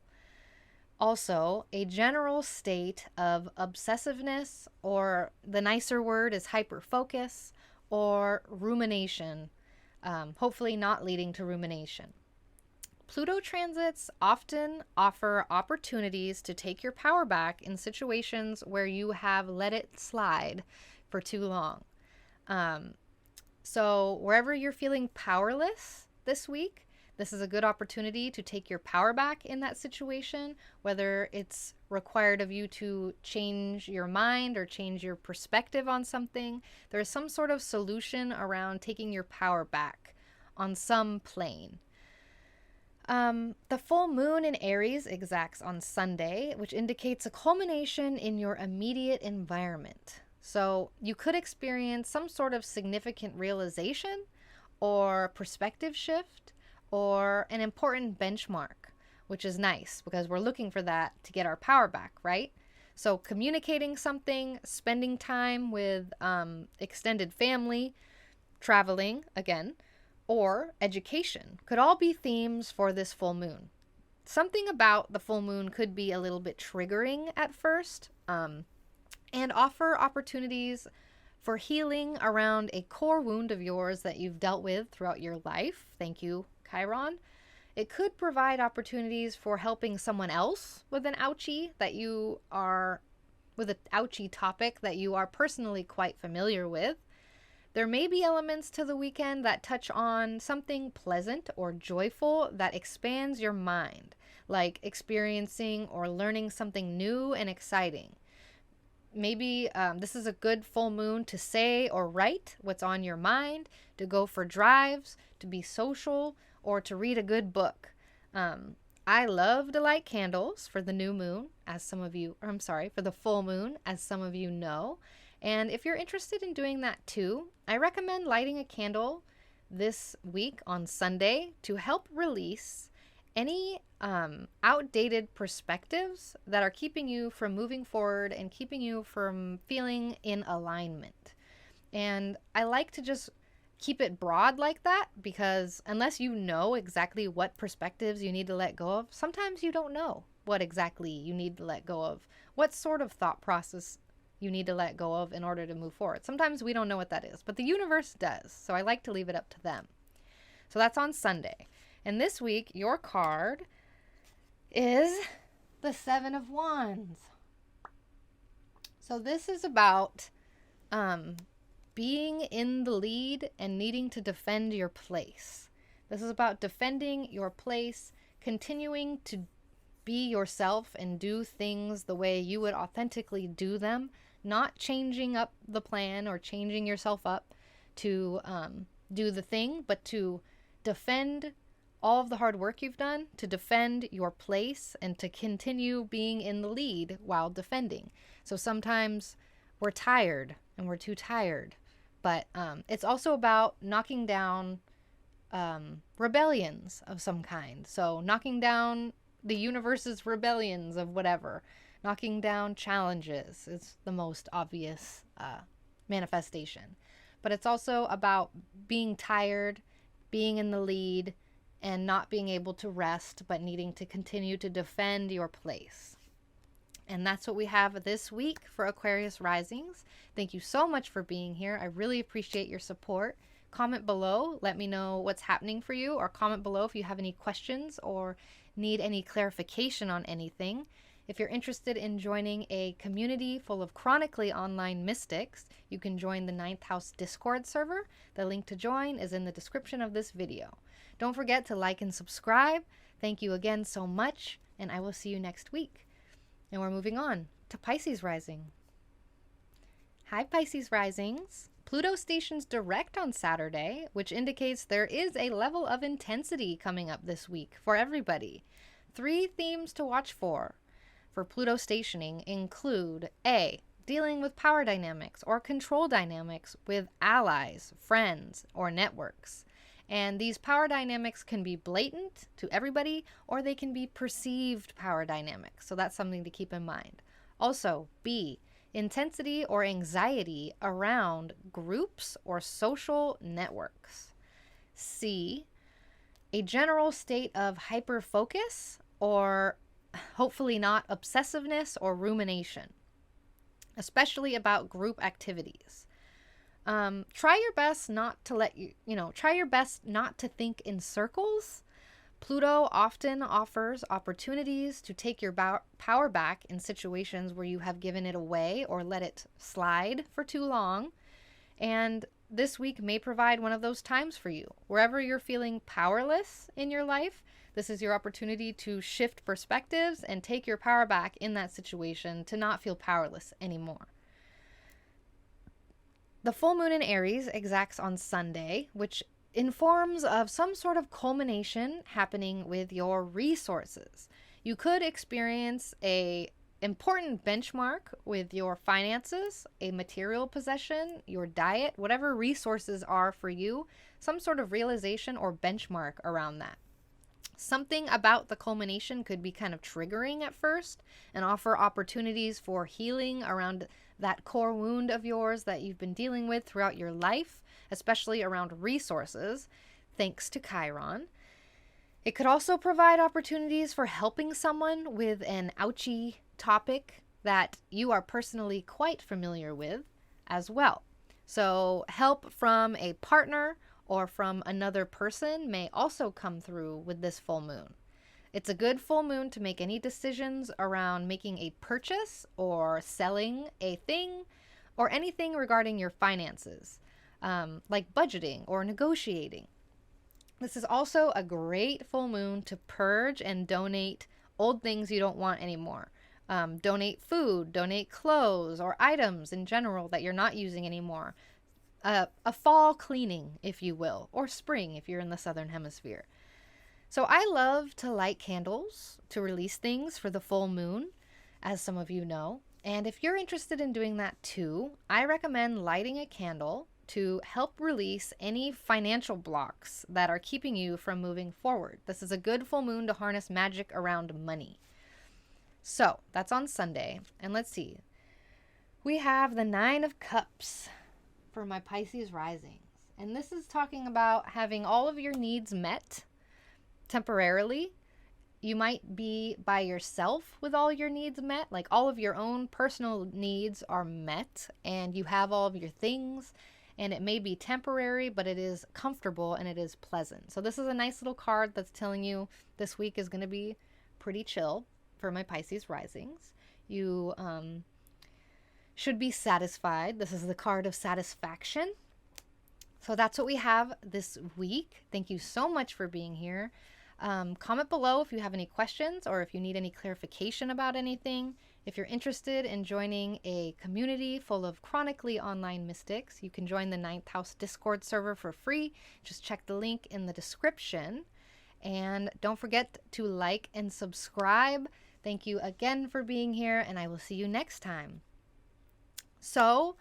Also, a general state of obsessiveness, or the nicer word is hyperfocus, or rumination, hopefully not leading to rumination. Pluto transits often offer opportunities to take your power back in situations where you have let it slide for too long. So wherever you're feeling powerless this week, this is a good opportunity to take your power back in that situation, whether it's required of you to change your mind or change your perspective on something. There's some sort of solution around taking your power back on some plane. The full moon in Aries exacts on Sunday, which indicates a culmination in your immediate environment. So you could experience some sort of significant realization or perspective shift or an important benchmark, which is nice because we're looking for that to get our power back, right? So communicating something, spending time with extended family, traveling, again, or education could all be themes for this full moon. Something about the full moon could be a little bit triggering at first, and offer opportunities for healing around a core wound of yours that you've dealt with throughout your life. Thank you, Chiron. It could provide opportunities for helping someone else with an ouchie topic that you are personally quite familiar with. There may be elements to the weekend that touch on something pleasant or joyful that expands your mind, like experiencing or learning something new and exciting. Maybe this is a good full moon to say or write what's on your mind, to go for drives, to be social, or to read a good book. I love to light candles for the new moon, for the full moon, as some of you know. And if you're interested in doing that too, I recommend lighting a candle this week on Sunday to help release any outdated perspectives that are keeping you from moving forward and keeping you from feeling in alignment. And I like to just keep it broad like that, because unless you know exactly what perspectives you need to let go of, sometimes you don't know what exactly you need to let go of, what sort of thought process you need to let go of in order to move forward. Sometimes we don't know what that is, but the universe does. So I like to leave it up to them. So that's on Sunday. And this week, your card is the Seven of Wands. So this is about being in the lead and needing to defend your place. This is about defending your place, continuing to be yourself and do things the way you would authentically do them, not changing up the plan or changing yourself up to do the thing, but to defend all of the hard work you've done, to defend your place and to continue being in the lead while defending. So sometimes we're tired and we're too tired, but it's also about knocking down rebellions of some kind. So knocking down the universe's rebellions of whatever, knocking down challenges is the most obvious manifestation. But it's also about being tired, being in the lead, and not being able to rest, but needing to continue to defend your place. And that's what we have this week for Aquarius risings. Thank you so much for being here. I really appreciate your support. Comment below. Let me know what's happening for you, or comment below if you have any questions or need any clarification on anything. If you're interested in joining a community full of chronically online mystics, you can join the 9th House Discord server. The link to join is in the description of this video. Don't forget to like and subscribe. Thank you again so much, and I will see you next week. And we're moving on to Pisces rising. Hi, Pisces risings. Pluto stations direct on Saturday, which indicates there is a level of intensity coming up this week for everybody. 3 themes to watch for Pluto stationing include A, dealing with power dynamics or control dynamics with allies, friends, or networks. And these power dynamics can be blatant to everybody, or they can be perceived power dynamics. So that's something to keep in mind. Also, B, intensity or anxiety around groups or social networks. C, a general state of hyper-focus or hopefully not obsessiveness or rumination, especially about group activities. Try your best not to think in circles. Pluto often offers opportunities to take your power back in situations where you have given it away or let it slide for too long. And this week may provide one of those times for you. Wherever you're feeling powerless in your life, this is your opportunity to shift perspectives and take your power back in that situation to not feel powerless anymore. The full moon in Aries exacts on Sunday, which informs of some sort of culmination happening with your resources. You could experience a important benchmark with your finances, a material possession, your diet, whatever resources are for you, some sort of realization or benchmark around that. Something about the culmination could be kind of triggering at first and offer opportunities for healing around that core wound of yours that you've been dealing with throughout your life, especially around resources, thanks to Chiron. It could also provide opportunities for helping someone with an ouchy topic that you are personally quite familiar with as well. So help from a partner or from another person may also come through with this full moon. It's a good full moon to make any decisions around making a purchase or selling a thing or anything regarding your finances, like budgeting or negotiating. This is also a great full moon to purge and donate old things you don't want anymore. Donate food, donate clothes or items in general that you're not using anymore. A fall cleaning, if you will, or spring if you're in the southern hemisphere. So I love to light candles to release things for the full moon, as some of you know. And if you're interested in doing that too, I recommend lighting a candle to help release any financial blocks that are keeping you from moving forward. This is a good full moon to harness magic around money. So that's on Sunday. And let's see. We have the 9 of Cups for my Pisces risings. And this is talking about having all of your needs met temporarily you might be by yourself with all your needs met, like all of your own personal needs are met and you have all of your things, and it may be temporary, but it is comfortable and it is pleasant. So this is a nice little card that's telling you this week is going to be pretty chill for my Pisces risings. You should be satisfied. This is the card of satisfaction. So that's what we have this week. Thank you so much for being here. Comment below if you have any questions or if you need any clarification about anything. If you're interested in joining a community full of chronically online mystics, you can join the 9th House Discord server for free. Just check the link in the description. And don't forget to like and subscribe. Thank you again for being here, and I will see you next time. So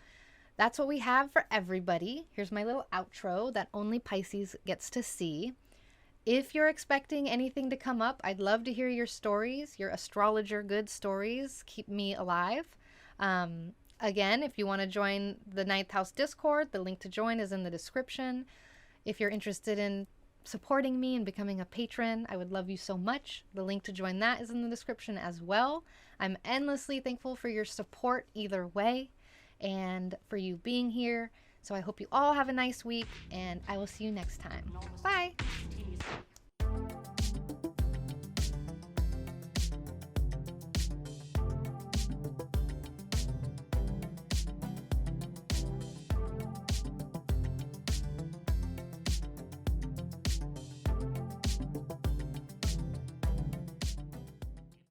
that's what we have for everybody. Here's my little outro that only Pisces gets to see. If you're expecting anything to come up, I'd love to hear your stories, your astrologer good stories. Keep me alive. Again, if you want to join the 9th House Discord, the link to join is in the description. If you're interested in supporting me and becoming a patron, I would love you so much. The link to join that is in the description as well. I'm endlessly thankful for your support either way and for you being here. So I hope you all have a nice week, and I will see you next time. Bye.